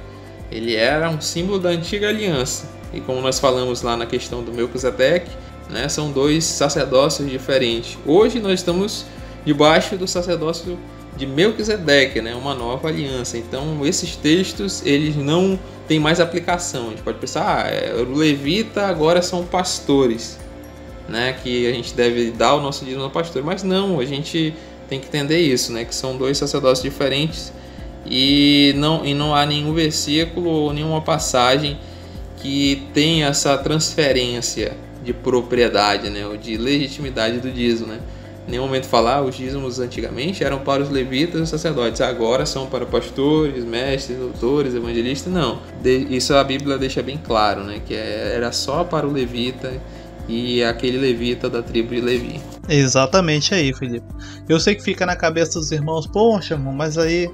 Ele era um símbolo da antiga aliança, e como nós falamos lá na questão do Melquisedeque, né, são 2 sacerdócios diferentes. Hoje nós estamos debaixo do sacerdócio de Melquisedeque, né, uma nova aliança. Então esses textos, eles não têm mais aplicação. A gente pode pensar, o levita agora são pastores, né, que a gente deve dar o nosso dízimo ao pastor. Mas não, a gente tem que entender isso, né, que são 2 sacerdócios diferentes, e não há nenhum versículo ou nenhuma passagem que tenha essa transferência de propriedade, né, ou de legitimidade do dízimo, né. em nenhum momento falar os dízimos antigamente eram para os levitas e os sacerdotes, agora são para pastores, mestres, doutores, evangelistas. Não, isso a Bíblia deixa bem claro, né? Que era só para o levita e aquele levita da tribo de Levi. Exatamente aí, Felipe. Eu sei que fica na cabeça dos irmãos, poxa, irmão, mas aí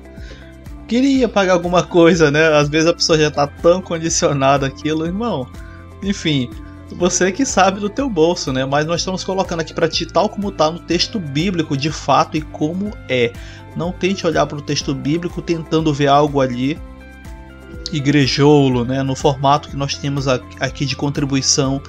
queria pagar alguma coisa, né? Às vezes a pessoa já tá tão condicionada àquilo, irmão. Enfim, você que sabe do teu bolso, né? Mas nós estamos colocando aqui para ti tal como tá no texto bíblico, de fato, e como é. Não tente olhar para o texto bíblico tentando ver algo ali igrejolo, né? No formato que nós temos aqui de contribuição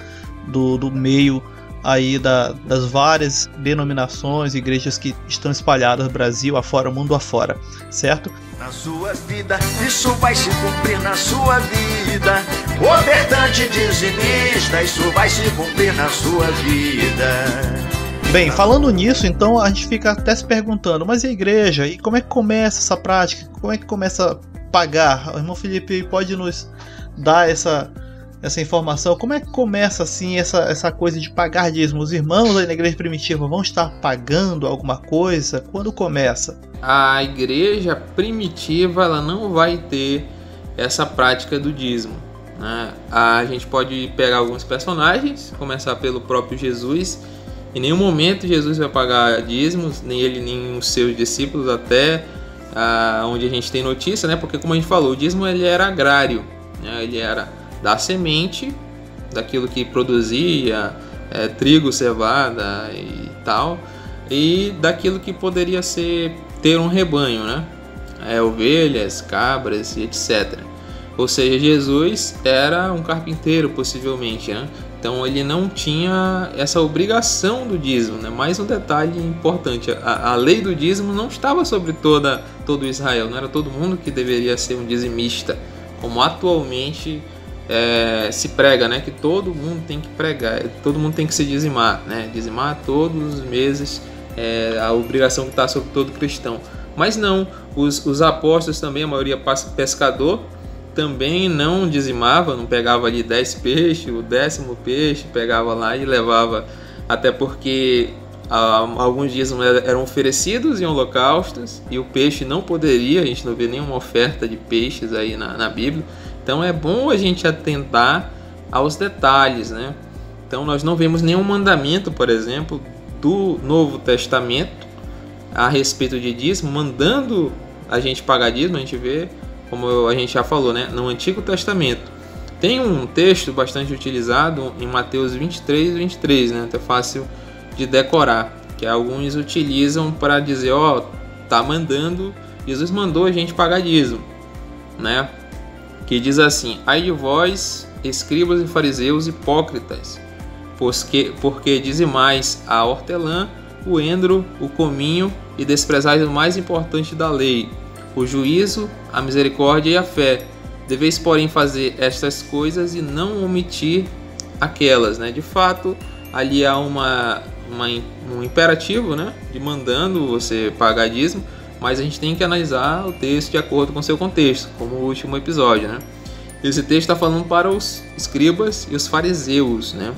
do meio aí das várias denominações, igrejas que estão espalhadas no Brasil afora, mundo afora, certo? Na sua vida, isso vai se cumprir na sua vida. Ofertante dizimista, isso vai se cumprir na sua vida. Bem, falando nisso, então a gente fica até se perguntando, mas e a igreja? E como é que começa essa prática? Como é que começa a pagar? O irmão Felipe pode nos dar essa informação? Como é que começa assim essa coisa de pagar dízimo? Os irmãos aí na igreja primitiva vão estar pagando alguma coisa? Quando começa? A igreja primitiva ela não vai ter essa prática do dízimo, né? A gente pode pegar alguns personagens, começar pelo próprio Jesus. Em nenhum momento Jesus vai pagar dízimos, nem ele nem os seus discípulos, até onde a gente tem notícia, né? Porque como a gente falou, o dízimo ele era agrário, né? Ele era da semente, daquilo que produzia trigo, cevada e tal, e daquilo que poderia ter um rebanho, né? Ovelhas, cabras e etc. Ou seja, Jesus era um carpinteiro, possivelmente, né? Então ele não tinha essa obrigação do dízimo, né? Mais um detalhe importante, a lei do dízimo não estava sobre todo Israel, não era todo mundo que deveria ser um dizimista, como atualmente se prega, né? Que todo mundo tem que pregar, todo mundo tem que se dizimar, né? Dizimar todos os meses, a obrigação que está sobre todo cristão. Mas não, os apóstolos também, a maioria pescador, também não dizimava, não pegava ali 10 peixes, o 10º peixe pegava lá e levava, até porque alguns dízimos eram oferecidos em holocaustos e o peixe não poderia, a gente não vê nenhuma oferta de peixes aí na Bíblia. Então é bom a gente atentar aos detalhes, né? Então nós não vemos nenhum mandamento, por exemplo, do Novo Testamento a respeito de dízimo, mandando a gente pagar dízimo. A gente vê, como a gente já falou, né, no Antigo Testamento. Tem um texto bastante utilizado em Mateus 23, 23, né, até fácil de decorar, que alguns utilizam para dizer, tá mandando, Jesus mandou a gente pagar dízimo, né? Que diz assim: ai de vós, escribas e fariseus hipócritas, porque dizimais a hortelã, o endro, o cominho e desprezais o mais importante da lei, o juízo, a misericórdia e a fé. Deveis, porém, fazer estas coisas e não omitir aquelas, né? De fato, ali há um imperativo, né? De mandando você pagar dízimo, mas a gente tem que analisar o texto de acordo com o seu contexto, como o último episódio, né? Esse texto está falando para os escribas e os fariseus, né?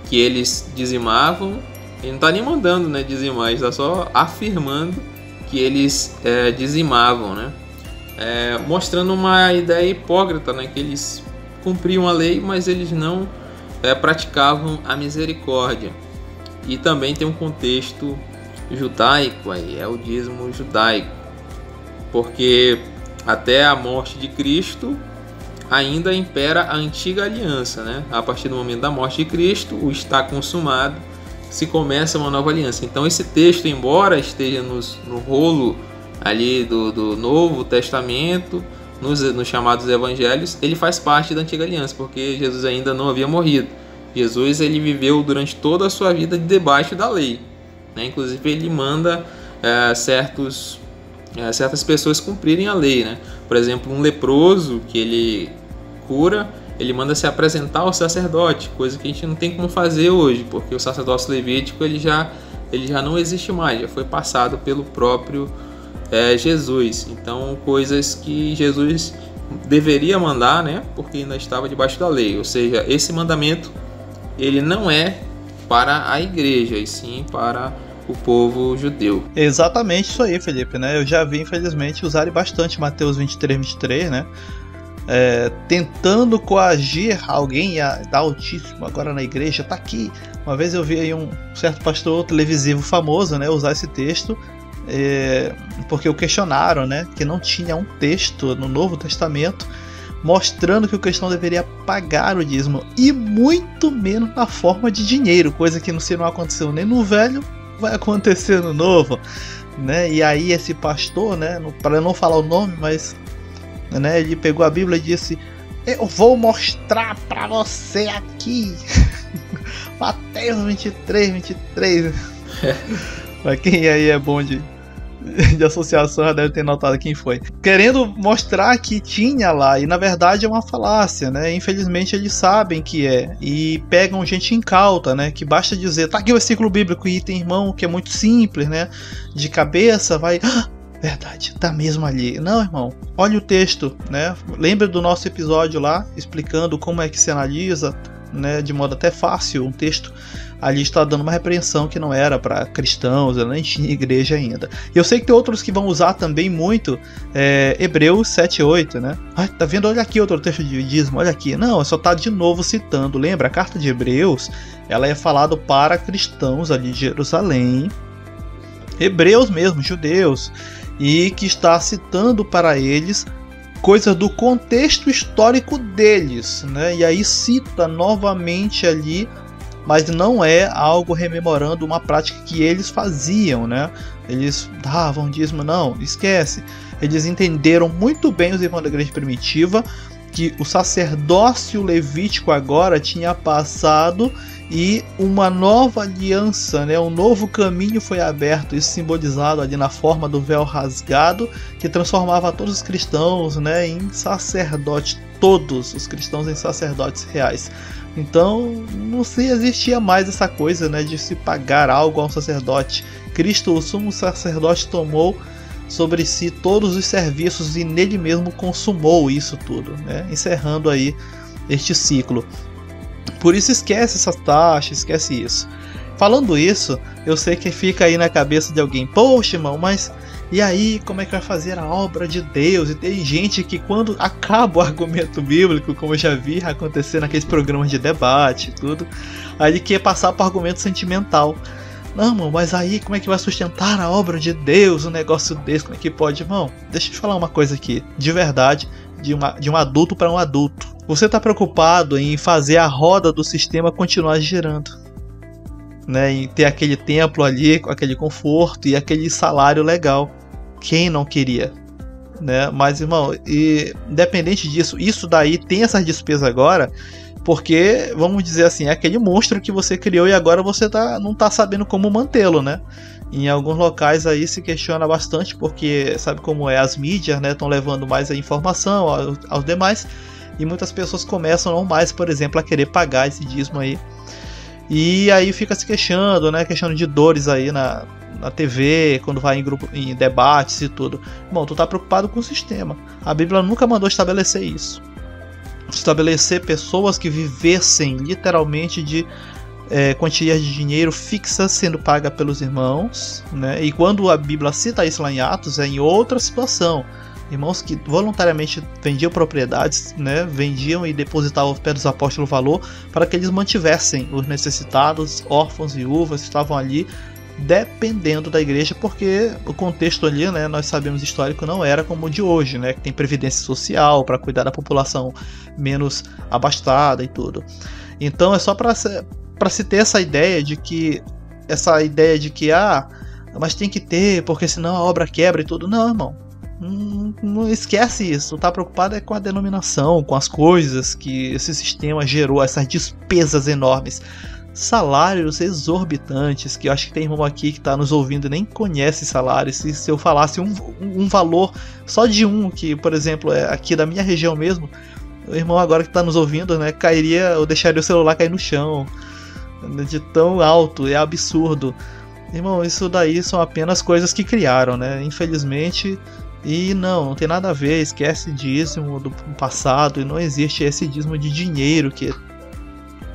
Que eles dizimavam. Ele não está nem mandando, né, dizimar, ele está só afirmando que eles dizimavam, né? Mostrando uma ideia hipócrita, né? Que eles cumpriam a lei, mas eles não praticavam a misericórdia. E também tem um contexto judaico aí, é o dízimo judaico, porque até a morte de Cristo ainda impera a antiga aliança, né? A partir do momento da morte de Cristo, o está consumado, se começa uma nova aliança. Então esse texto, embora esteja no rolo ali do Novo Testamento, nos chamados evangelhos, ele faz parte da antiga aliança, porque Jesus ainda não havia morrido. Jesus ele viveu durante toda a sua vida debaixo da lei, né? Inclusive ele manda certas pessoas cumprirem a lei, né? Por exemplo, um leproso que ele cura, ele manda se apresentar ao sacerdote, coisa que a gente não tem como fazer hoje, porque o sacerdócio levítico ele já não existe mais, já foi passado pelo próprio Jesus. Então, coisas que Jesus deveria mandar, né? Porque ainda estava debaixo da lei. Ou seja, esse mandamento ele não é para a igreja, e sim para o povo judeu. Exatamente isso aí, Felipe, né? Eu já vi, infelizmente, usarem bastante Mateus 23, né? Tentando coagir alguém a dar Altíssimo agora na igreja, tá aqui. Uma vez eu vi aí um certo pastor televisivo famoso, né, usar esse texto, porque o questionaram, né, que não tinha um texto no Novo Testamento mostrando que o cristão deveria pagar o dízimo, e muito menos na forma de dinheiro, coisa que se não aconteceu nem no Velho, vai acontecer no Novo, né? E aí esse pastor, né, para não falar o nome, mas, né, ele pegou a Bíblia e disse: eu vou mostrar para você aqui Mateus 23. Pra quem aí é bom de associação já deve ter notado quem foi. Querendo mostrar que tinha lá, e na verdade é uma falácia, né? Infelizmente eles sabem que é, e pegam gente incauta, né? Que basta dizer, tá aqui o versículo bíblico, e tem irmão que é muito simples, né? De cabeça vai... verdade, tá mesmo ali. Não, irmão, olha o texto, né? Lembra do nosso episódio lá, explicando como é que se analisa, né? De modo até fácil, um texto. Ali está dando uma repreensão que não era para cristãos, ela nem tinha igreja ainda. E eu sei que tem outros que vão usar também muito Hebreus 7:8, né? Ai, tá vendo? Olha aqui outro texto de dízimo, olha aqui. Não, só tá de novo citando. Lembra, a carta de Hebreus, ela é falada para cristãos ali de Jerusalém, hebreus mesmo, judeus, e que está citando para eles coisas do contexto histórico deles, né? E aí cita novamente ali, mas não é algo rememorando uma prática que eles faziam, né? Eles davam dízimo, não, esquece. Eles entenderam muito bem, os irmãos da igreja primitiva, que o sacerdócio levítico agora tinha passado e uma nova aliança, né? Um novo caminho foi aberto, isso simbolizado ali na forma do véu rasgado, que transformava todos os cristãos, né, em sacerdotes, todos os cristãos em sacerdotes reais. Então não se existia mais essa coisa, né, de se pagar algo a um sacerdote. Cristo, o sumo sacerdote, tomou sobre si todos os serviços e nele mesmo consumou isso tudo, né, encerrando aí este ciclo. Por isso esquece essa taxa, esquece isso. Falando isso, eu sei que fica aí na cabeça de alguém: poxa, irmão, mas e aí, como é que vai fazer a obra de Deus? E tem gente que quando acaba o argumento bíblico, como eu já vi acontecer naqueles programas de debate e tudo, aí ele quer passar para o argumento sentimental. Não, irmão, mas aí como é que vai sustentar a obra de Deus, um negócio desse? Como é que pode, irmão? Deixa eu te falar uma coisa aqui, de verdade, de um adulto para um adulto. Você está preocupado em fazer a roda do sistema continuar girando, né? Em ter aquele templo ali, com aquele conforto e aquele salário legal. Quem não queria, né? Mas, irmão, independente disso, isso daí tem essas despesas agora, porque, vamos dizer assim, é aquele monstro que você criou e agora você não tá sabendo como mantê-lo, né? Em alguns locais aí se questiona bastante, porque sabe como é, as mídias, né, estão levando mais a informação aos demais, e muitas pessoas começam não mais, por exemplo, a querer pagar esse dízimo aí. E aí fica se queixando, né, queixando de dores aí na TV, quando vai em grupo, em debates e tudo. Bom, tu tá preocupado com o sistema. A Bíblia nunca mandou estabelecer isso. Estabelecer pessoas que vivessem literalmente de quantias de dinheiro fixas sendo paga pelos irmãos, né? E quando a Bíblia cita isso lá em Atos, é em outra situação. Irmãos que voluntariamente vendiam propriedades, né? Vendiam e depositavam aos pés dos apóstolos valor para que eles mantivessem os necessitados, órfãos, viúvas que estavam ali dependendo da igreja, porque o contexto ali, né, nós sabemos, histórico, não era como o de hoje, né, que tem previdência social para cuidar da população menos abastada e tudo. Então é só para se ter essa ideia de que mas tem que ter, porque senão a obra quebra e tudo. Não, irmão, não esquece isso. Tá preocupado é com a denominação, com as coisas que esse sistema gerou, essas despesas enormes. Salários exorbitantes, que eu acho que tem irmão aqui que está nos ouvindo e nem conhece salários. Se eu falasse um valor só de um, que por exemplo é aqui da minha região mesmo, o irmão agora que está nos ouvindo, né, eu deixaria o celular cair no chão, de tão alto, é absurdo. Irmão, isso daí são apenas coisas que criaram, né, infelizmente. E não tem nada a ver, esquece dízimo do passado, e não existe esse dízimo de dinheiro que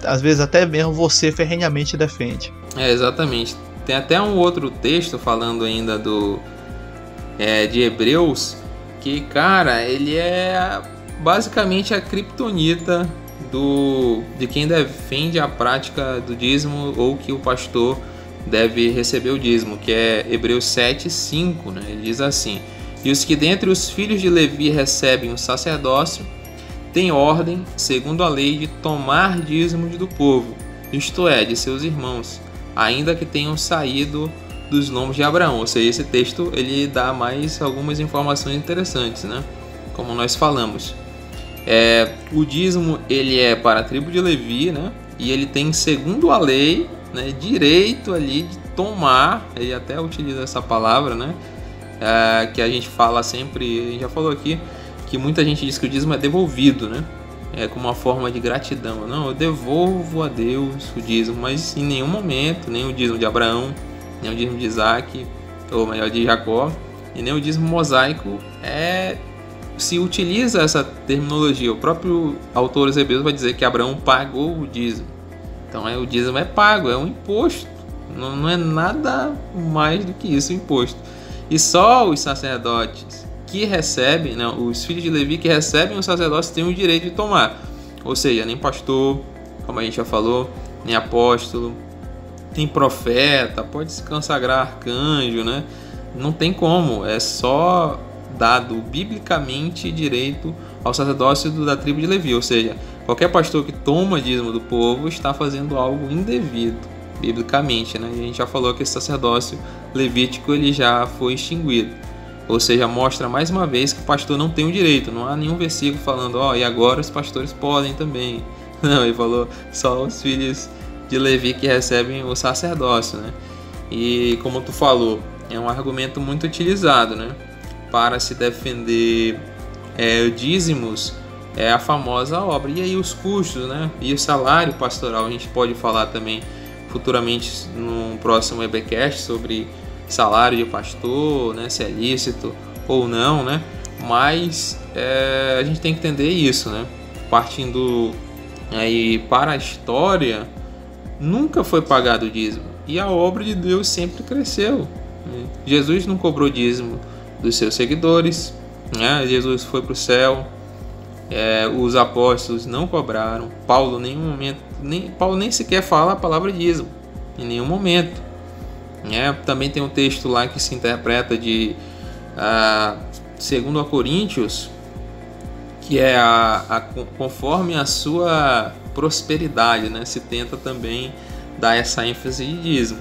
às vezes até mesmo você ferrenhamente defende. Exatamente. Tem até um outro texto falando ainda de Hebreus, que, cara, ele é basicamente a criptonita de quem defende a prática do dízimo, ou que o pastor deve receber o dízimo, que é Hebreus 7:5, né? Ele diz assim: e os que dentre os filhos de Levi recebem o sacerdócio têm ordem, segundo a lei, de tomar dízimo do povo, isto é, de seus irmãos, ainda que tenham saído dos lombos de Abraão. Ou seja, esse texto ele dá mais algumas informações interessantes, né? Como nós falamos. O dízimo ele é para a tribo de Levi, né? E ele tem, segundo a lei, né, direito ali de tomar, ele até utiliza essa palavra, né? Que a gente fala sempre, a gente já falou aqui, que muita gente diz que o dízimo é devolvido, né? Como uma forma de gratidão. Não, eu devolvo a Deus o dízimo, mas em nenhum momento, nem o dízimo de Abraão, nem o dízimo de Isaac, ou melhor, de Jacó, e nem o dízimo mosaico se utiliza essa terminologia. O próprio autor dos Hebreus vai dizer que Abraão pagou o dízimo. Então o dízimo é pago, é um imposto. Não é nada mais do que isso, um imposto. E só os sacerdotes que recebem, né, os filhos de Levi que recebem o sacerdócio têm o direito de tomar. Ou seja, nem pastor, como a gente já falou, nem apóstolo, nem profeta, pode se consagrar arcanjo, né? Não tem como, é só dado biblicamente direito ao sacerdócio da tribo de Levi. Ou seja, qualquer pastor que toma dízimo do povo está fazendo algo indevido, biblicamente, né? E a gente já falou que esse sacerdócio levítico ele já foi extinguido. Ou seja, mostra mais uma vez que o pastor não tem o direito. Não há nenhum versículo falando, e agora os pastores podem também. Não, ele falou só os filhos de Levi que recebem o sacerdócio, né? E como tu falou, é um argumento muito utilizado, né? Para se defender dízimos, é a famosa obra. E aí os custos, né? E o salário pastoral, a gente pode falar também futuramente no próximo EBcast sobre salário de pastor, né? Se é lícito ou não, né? Mas a gente tem que entender isso, né? Partindo aí para a história, nunca foi pagado o dízimo e a obra de Deus sempre cresceu. Jesus não cobrou dízimo dos seus seguidores, né? Jesus foi para o céu, os apóstolos não cobraram. Paulo nem sequer fala a palavra dízimo em nenhum momento. Também tem um texto lá que se interpreta de 2 Coríntios, que é conforme a sua prosperidade, né? Se tenta também dar essa ênfase de dízimo.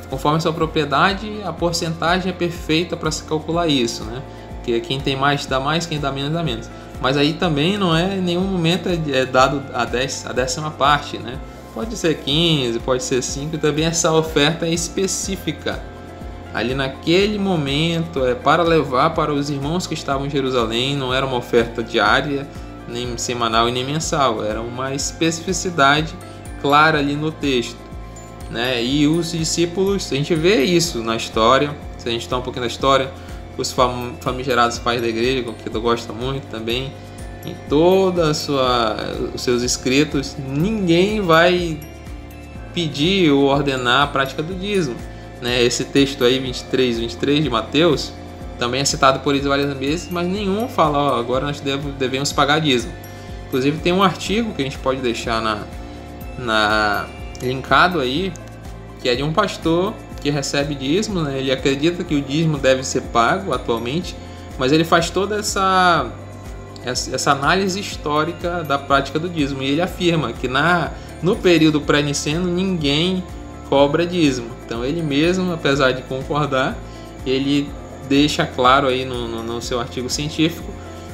Conforme a sua propriedade, a porcentagem é perfeita para se calcular isso, né? Porque quem tem mais dá mais, quem dá menos dá menos. Mas aí também não é em nenhum momento dado a 10ª parte, né? Pode ser 15, pode ser 5, e também essa oferta é específica. Ali naquele momento, para levar para os irmãos que estavam em Jerusalém, não era uma oferta diária, nem semanal e nem mensal, era uma especificidade clara ali no texto, né? E os discípulos, a gente vê isso na história, se a gente está um pouquinho na história, os famigerados pais da igreja, que eu gosto muito também, em todos os seus escritos, ninguém vai pedir ou ordenar a prática do dízimo, né? Esse texto aí, 23 de Mateus, também é citado por eles várias vezes, mas nenhum fala, agora nós devemos pagar dízimo. Inclusive tem um artigo que a gente pode deixar linkado aí, que é de um pastor que recebe dízimo, né? Ele acredita que o dízimo deve ser pago atualmente, mas ele faz toda essa análise histórica da prática do dízimo, e ele afirma que no período pré-niceno ninguém cobra dízimo. Então ele mesmo, apesar de concordar, ele deixa claro aí no seu artigo científico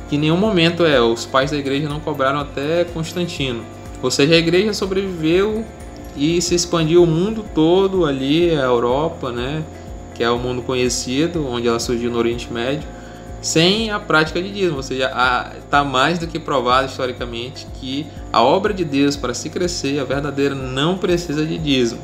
que em nenhum momento os pais da igreja não cobraram até Constantino. Ou seja, a igreja sobreviveu e se expandiu o mundo todo ali, a Europa, né, que é o mundo conhecido, onde ela surgiu no Oriente Médio, sem a prática de dízimo. Ou seja, está mais do que provado historicamente que a obra de Deus, para se crescer, a verdadeira, não precisa de dízimo.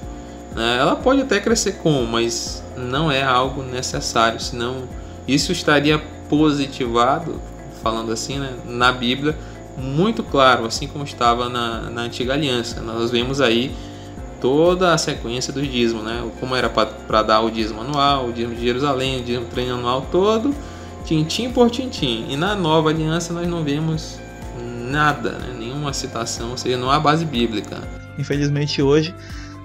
Ela pode até crescer mas não é algo necessário, senão isso estaria positivado, falando assim, né, na Bíblia, muito claro, assim como estava na Antiga Aliança. Nós vemos aí toda a sequência do dízimo, né? Como era para dar o dízimo anual, o dízimo de Jerusalém, o dízimo trianual todo, tintim por tintim. E na nova aliança nós não vemos nada, né? Nenhuma citação, ou seja, não há base bíblica. Infelizmente hoje,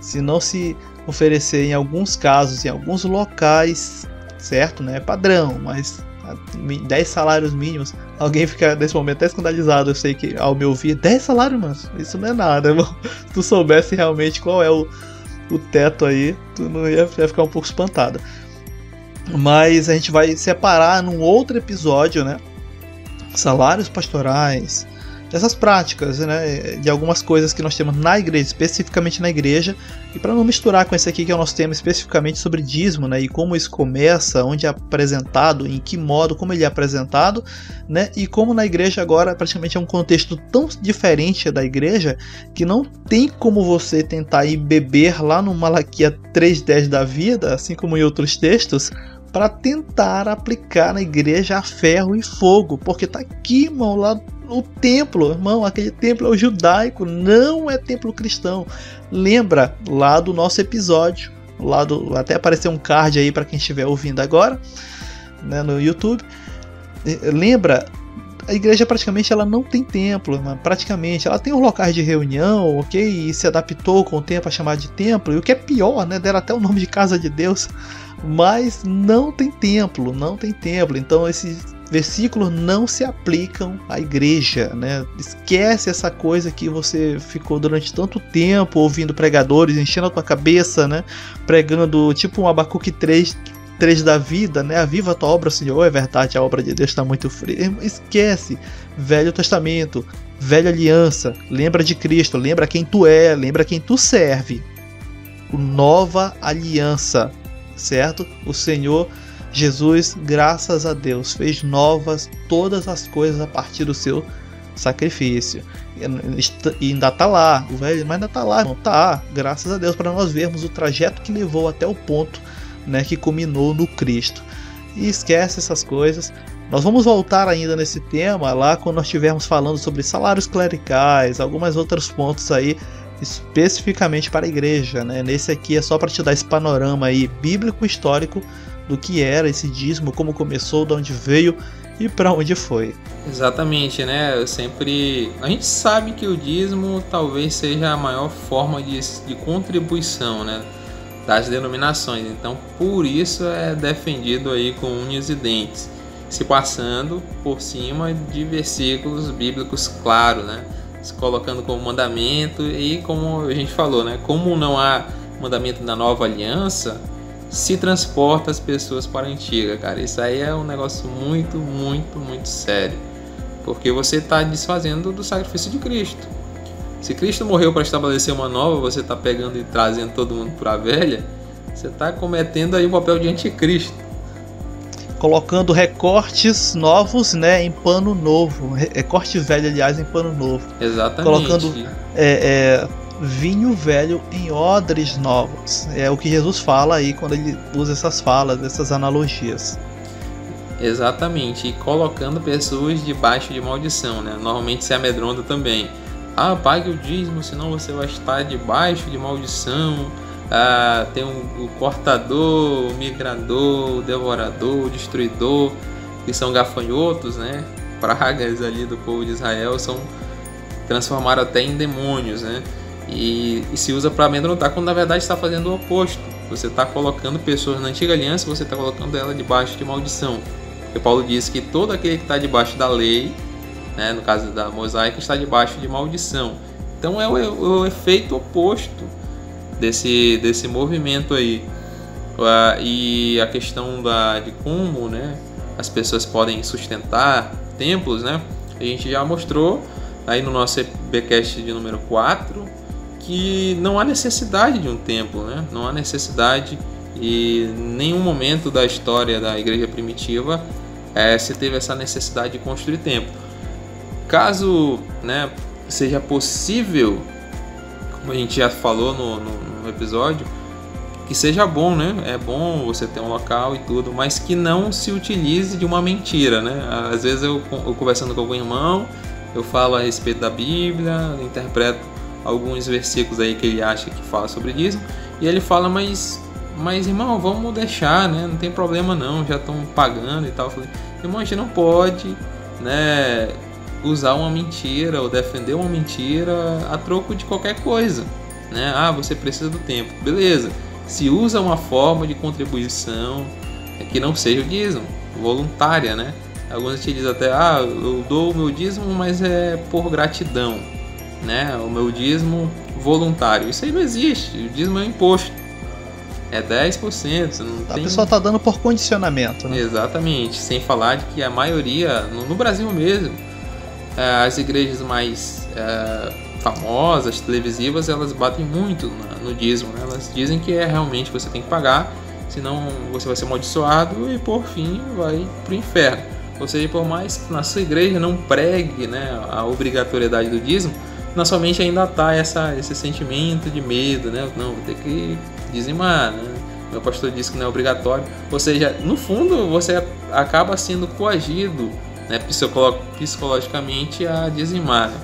se não se oferecer em alguns casos, em alguns locais, certo, né? É padrão, mas 10 salários mínimos, alguém fica nesse momento até escandalizado. Eu sei que ao me ouvir, 10 salários, mano, isso não é nada, irmão. Se tu soubesse realmente qual é o teto aí, tu não ia ficar um pouco espantado. Mas a gente vai separar num outro episódio, né, salários pastorais, dessas práticas, né, de algumas coisas que nós temos na igreja, especificamente na igreja, e para não misturar com esse aqui que é o nosso tema especificamente sobre dízimo, né, e como isso começa, onde é apresentado, em que modo, como ele é apresentado, né, e como na igreja agora praticamente é um contexto tão diferente da igreja que não tem como você tentar ir beber lá no Malaquias 3:10 da vida, assim como em outros textos, para tentar aplicar na igreja a ferro e fogo, porque tá aqui, irmão, lá o templo, irmão, aquele templo é o judaico, não é templo cristão. Lembra lá do nosso episódio, até apareceu um card aí para quem estiver ouvindo agora, né, no YouTube. Lembra, a igreja praticamente ela não tem templo, irmão, praticamente ela tem os locais de reunião, ok, e se adaptou com o tempo a chamar de templo, e o que é pior, né, deram até o nome de casa de Deus, mas não tem templo, então esses versículos não se aplicam à igreja, né? Esquece essa coisa que você ficou durante tanto tempo ouvindo pregadores, enchendo a tua cabeça, né? Pregando tipo um Abacuque 3 da vida, né? Aviva a tua obra, Senhor, é verdade, a obra de Deus está muito fria. Esquece, Velho Testamento, Velha Aliança, lembra de Cristo, lembra quem tu é, lembra quem tu serve. Nova Aliança, certo? O Senhor Jesus, graças a Deus, fez novas todas as coisas a partir do seu sacrifício. E ainda está lá, o velho, mas ainda está lá, não tá? Graças a Deus, para nós vermos o trajeto que levou até o ponto, né, que culminou no Cristo. E esquece essas coisas. Nós vamos voltar ainda nesse tema lá quando nós estivermos falando sobre salários clericais, alguns outros pontos aí especificamente para a igreja, né? Nesse aqui é só para te dar esse panorama aí bíblico histórico do que era esse dízimo, como começou, de onde veio e para onde foi. Exatamente, né? A gente sabe que o dízimo talvez seja a maior forma de contribuição, né, das denominações. Então, por isso é defendido aí com unhas e dentes, se passando por cima de versículos bíblicos claros, né? Se colocando como mandamento, e como a gente falou, né? Como não há mandamento na nova aliança, se transporta as pessoas para a antiga, cara. Isso aí é um negócio muito, muito, muito sério, porque você está desfazendo do sacrifício de Cristo. Se Cristo morreu para estabelecer uma nova, você está pegando e trazendo todo mundo para a velha, você está cometendo aí o papel de anticristo. Colocando recortes novos, né, em pano novo. Recorte velho, aliás, em pano novo. Exatamente. Colocando vinho velho em odres novos. É o que Jesus fala aí quando ele usa essas falas, essas analogias. Exatamente. E colocando pessoas debaixo de maldição, né? Normalmente se amedronta também. Pague o dízimo, senão você vai estar debaixo de maldição. Tem o cortador, o migrador, o devorador, o destruidor, que são gafanhotos, né? Pragas ali do povo de Israel, transformaram até em demônios, né? E se usa para amedrontar, quando na verdade está fazendo o oposto. Você está colocando pessoas na antiga aliança, você está colocando ela debaixo de maldição. Porque Paulo diz que todo aquele que está debaixo da lei, né, no caso da mosaica, está debaixo de maldição. Então é o efeito oposto desse movimento aí. E a questão de como, né, as pessoas podem sustentar templos, né? A gente já mostrou aí no nosso EBcast de número 4 que não há necessidade de um templo, né? Não há necessidade, e em nenhum momento da história da igreja primitiva se teve essa necessidade de construir templo. Caso, né, seja possível, como a gente já falou no episódio, que seja bom, né? É bom você ter um local e tudo, mas que não se utilize de uma mentira, né? Às vezes eu conversando com algum irmão, eu falo a respeito da Bíblia, interpreto alguns versículos aí que ele acha que fala sobre dízimo, e ele fala, mas irmão, vamos deixar, né? Não tem problema não, já estão pagando e tal. Eu falei, irmão, a gente não pode, né, usar uma mentira ou defender uma mentira a troco de qualquer coisa, né? Ah, você precisa do tempo, beleza. Se usa uma forma de contribuição que não seja o dízimo, voluntária, né? Alguns te dizem até, eu dou o meu dízimo, mas é por gratidão, né? O meu dízimo voluntário. Isso aí não existe, o dízimo é um imposto. É 10%. Você não a tem... pessoa está dando por condicionamento, né? Exatamente. Sem falar de que a maioria, no Brasil mesmo, as igrejas mais famosas, televisivas, elas batem muito no dízimo, né? Elas dizem que realmente você tem que pagar, senão você vai ser amaldiçoado e por fim vai pro inferno. Ou seja, por mais que na sua igreja não pregue, né, a obrigatoriedade do dízimo, na sua mente ainda está esse sentimento de medo, né? Não, vou ter que dizimar, né? Meu pastor disse que não é obrigatório. Ou seja, no fundo você acaba sendo coagido, né, psicologicamente a dizimar, né?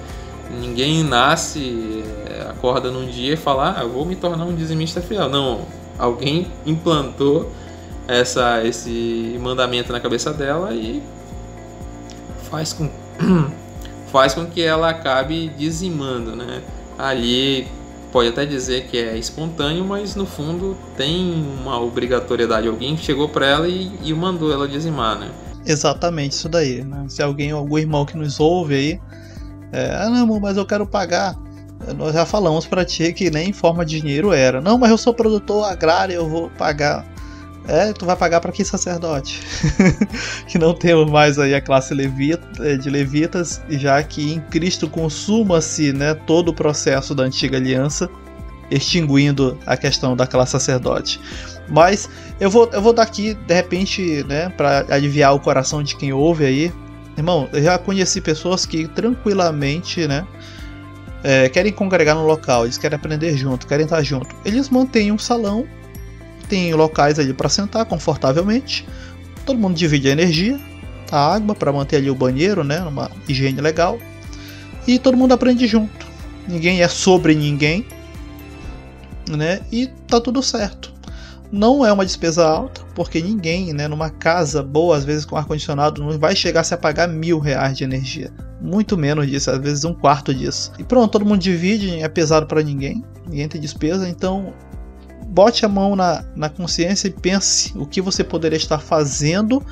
Ninguém nasce, acorda num dia e fala, eu vou me tornar um dizimista fiel. Não, alguém implantou esse mandamento na cabeça dela e faz com que ela acabe dizimando, né? Ali pode até dizer que é espontâneo, mas no fundo tem uma obrigatoriedade. Alguém chegou para ela e mandou ela dizimar, né? Exatamente, isso daí, né? Se algum irmão que nos ouve aí, não, mas eu quero pagar. Nós já falamos para ti que nem em forma de dinheiro era. Não, mas eu sou produtor agrário, eu vou pagar. Tu vai pagar para que sacerdote? Que não temos mais aí a classe de levitas, já que em Cristo consuma-se, né, todo o processo da antiga aliança, extinguindo a questão da classe sacerdote. Mas eu vou dar aqui, de repente, né, para aliviar o coração de quem ouve aí. Irmão, eu já conheci pessoas que tranquilamente, né, querem congregar no local, eles querem aprender junto, querem estar junto. Eles mantêm um salão, tem locais ali para sentar confortavelmente, todo mundo divide a energia, a água para manter ali o banheiro, né, numa higiene legal, e todo mundo aprende junto. Ninguém é sobre ninguém, né, e tá tudo certo. Não é uma despesa alta, porque ninguém, né, numa casa boa, às vezes com ar-condicionado, não vai chegar a pagar R$1.000 de energia. Muito menos disso, às vezes um quarto disso. E pronto, todo mundo divide, é pesado para ninguém tem despesa, então bote a mão na consciência e pense o que você poderia estar fazendo,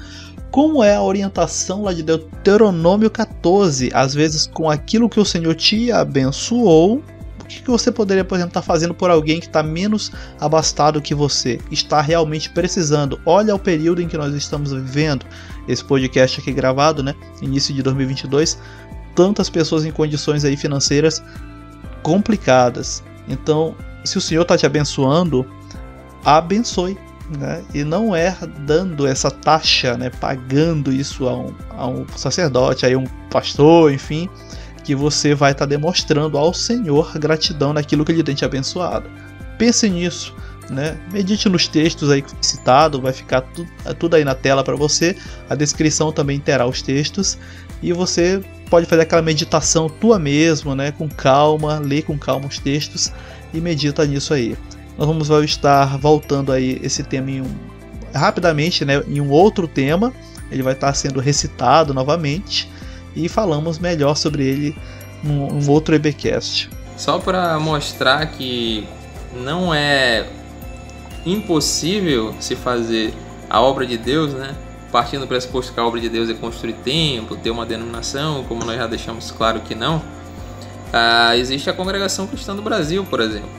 como é a orientação lá de Deuteronômio 14, às vezes com aquilo que o Senhor te abençoou. O que você poderia, por exemplo, estar fazendo por alguém que está menos abastado que você, está realmente precisando? Olha o período em que nós estamos vivendo, esse podcast aqui gravado, né, início de 2022, tantas pessoas em condições aí financeiras complicadas. Então, se o Senhor está te abençoando, abençoe, né? E não é dando essa taxa, né, pagando isso a um sacerdote, a um pastor, enfim, que você vai estar demonstrando ao Senhor gratidão naquilo que Ele tem te abençoado. Pense nisso, né? Medite nos textos aí citados, vai ficar tudo aí na tela para você. A descrição também terá os textos e você pode fazer aquela meditação tua mesmo, né? Com calma, lê com calma os textos e medita nisso aí. Nós vamos estar voltando aí esse tema rapidamente, né? Em um outro tema. Ele vai estar sendo recitado novamente. E falamos melhor sobre ele num outro EBcast. Só para mostrar que não é impossível se fazer a obra de Deus, né? Partindo do pressuposto que a obra de Deus é construir templo, ter uma denominação, como nós já deixamos claro que não. Existe a Congregação Cristã do Brasil, por exemplo,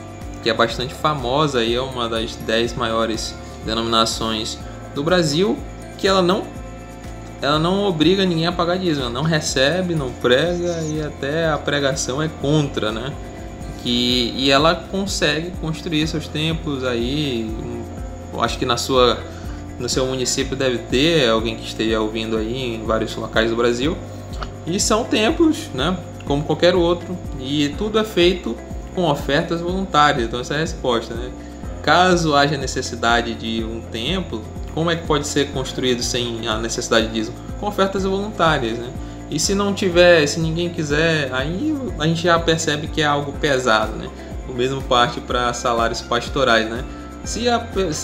que é bastante famosa, e é uma das 10 maiores denominações do Brasil, que ela não obriga ninguém a pagar dízimo, ela não recebe, não prega, e até a pregação é contra, né? E ela consegue construir seus templos aí. Acho que no seu município deve ter alguém que esteja ouvindo aí em vários locais do Brasil. E são templos, né, como qualquer outro, e tudo é feito com ofertas voluntárias. Então essa é a resposta, né? Caso haja necessidade de um templo, como é que pode ser construído sem a necessidade de dízimo? Com ofertas voluntárias, né? E se não tiver, se ninguém quiser, aí a gente já percebe que é algo pesado, né? O mesmo parte para salários pastorais, né?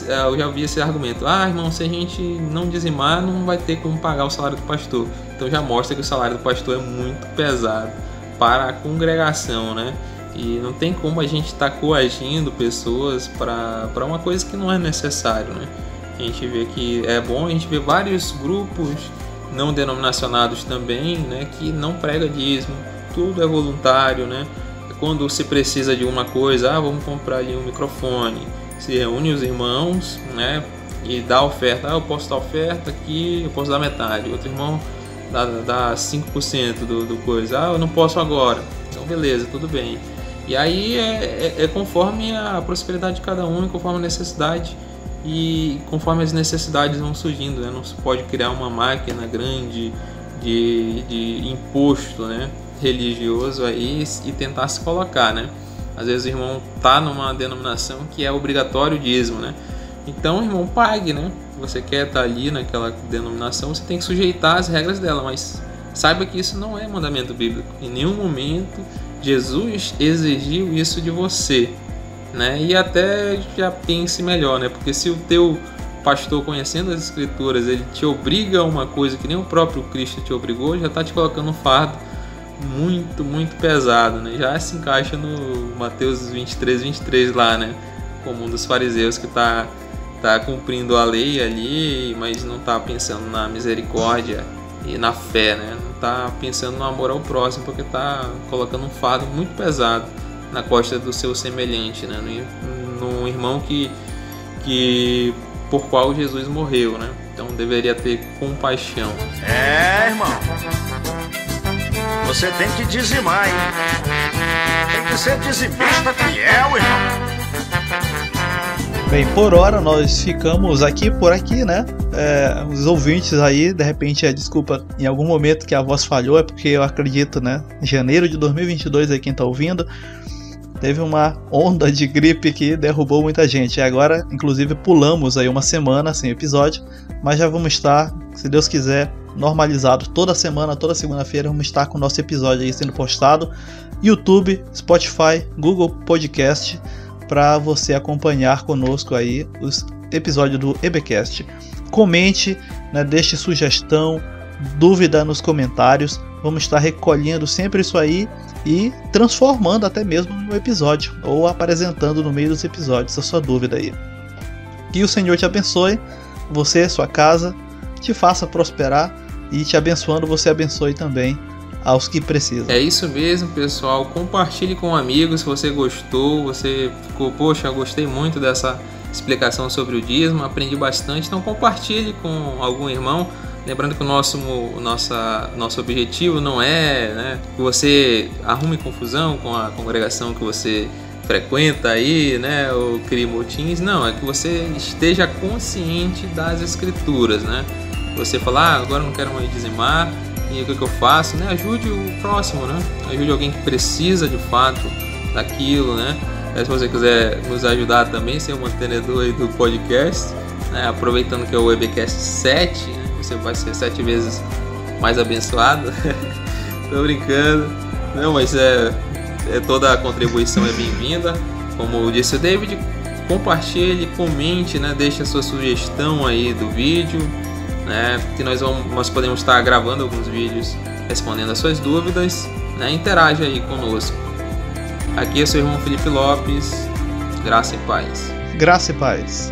Eu já ouvi esse argumento, irmão, se a gente não dizimar, não vai ter como pagar o salário do pastor. Então já mostra que o salário do pastor é muito pesado para a congregação, né? E não tem como a gente estar coagindo pessoas para uma coisa que não é necessário, né? A gente vê que é bom, a gente vê vários grupos não denominacionados também, né, que não prega dízimo, tudo é voluntário, né? Quando se precisa de uma coisa, vamos comprar ali um microfone, se reúne os irmãos, né, e dá oferta, eu posso dar oferta aqui, eu posso dar metade, outro irmão dá 5% do coisa, eu não posso agora, então beleza, tudo bem. E aí é conforme a prosperidade de cada um, conforme a necessidade. E conforme as necessidades vão surgindo, né? Não se pode criar uma máquina grande de imposto, né, religioso aí e tentar se colocar, né? Às vezes o irmão tá numa denominação que é obrigatório o dízimo, né? Então, irmão, pague, né? Você quer estar ali naquela denominação, você tem que sujeitar as regras dela, mas saiba que isso não é mandamento bíblico. Em nenhum momento Jesus exigiu isso de você, né? E até já pense melhor, né? Porque se o teu pastor, conhecendo as escrituras, ele te obriga a uma coisa que nem o próprio Cristo te obrigou, já está te colocando um fardo muito, muito pesado, né? Já se encaixa no Mateus 23 lá, né? Como um dos fariseus que tá cumprindo a lei ali, mas não está pensando na misericórdia e na fé, né? Não está pensando no amor ao próximo, porque está colocando um fardo muito pesado na costa do seu semelhante, né? No irmão que por qual Jesus morreu, né? Então deveria ter compaixão. Irmão, você tem que dizimar, hein? Tem que ser dizimista fiel, irmão. Bem, por hora nós ficamos por aqui, né? Os ouvintes aí, de repente, desculpa em algum momento que a voz falhou, é porque eu acredito, né? Em janeiro de 2022, aí quem tá ouvindo, teve uma onda de gripe que derrubou muita gente. E agora, inclusive, pulamos aí uma semana sem episódio, mas já vamos estar, se Deus quiser, normalizado. Toda semana, toda segunda-feira, vamos estar com o nosso episódio aí sendo postado. YouTube, Spotify, Google Podcast, para você acompanhar conosco aí os episódios do EBcast. Comente, né, deixe sugestão, dúvida nos comentários. Vamos estar recolhendo sempre isso aí e transformando até mesmo no episódio, ou apresentando no meio dos episódios a sua dúvida aí. Que o Senhor te abençoe, você, sua casa, te faça prosperar e te abençoando, você abençoe também aos que precisam. É isso mesmo, pessoal. Compartilhe com amigos se você gostou, você ficou, poxa, eu gostei muito dessa explicação sobre o dízimo, aprendi bastante. Então compartilhe com algum irmão. Lembrando que o nosso objetivo não é, né, que você arrume confusão com a congregação que você frequenta aí, né, ou crie motins. Não, é que você esteja consciente das escrituras, né? Você fala, agora eu não quero mais dizimar, e o que eu faço? Né? Ajude o próximo, né? Ajude alguém que precisa de fato daquilo, né? Se você quiser nos ajudar também, ser o mantenedor aí do podcast, né? Aproveitando que é o EBcast 7, né? Você vai ser 7 vezes mais abençoado. Tô brincando. Não, mas toda a contribuição é bem-vinda. Como disse o David, compartilhe, comente, né? Deixe a sua sugestão aí do vídeo, né? Que nós podemos estar gravando alguns vídeos respondendo as suas dúvidas, né? Interaja aí conosco. Aqui é o seu irmão Felipe Lopes. Graça e paz. Graça e paz.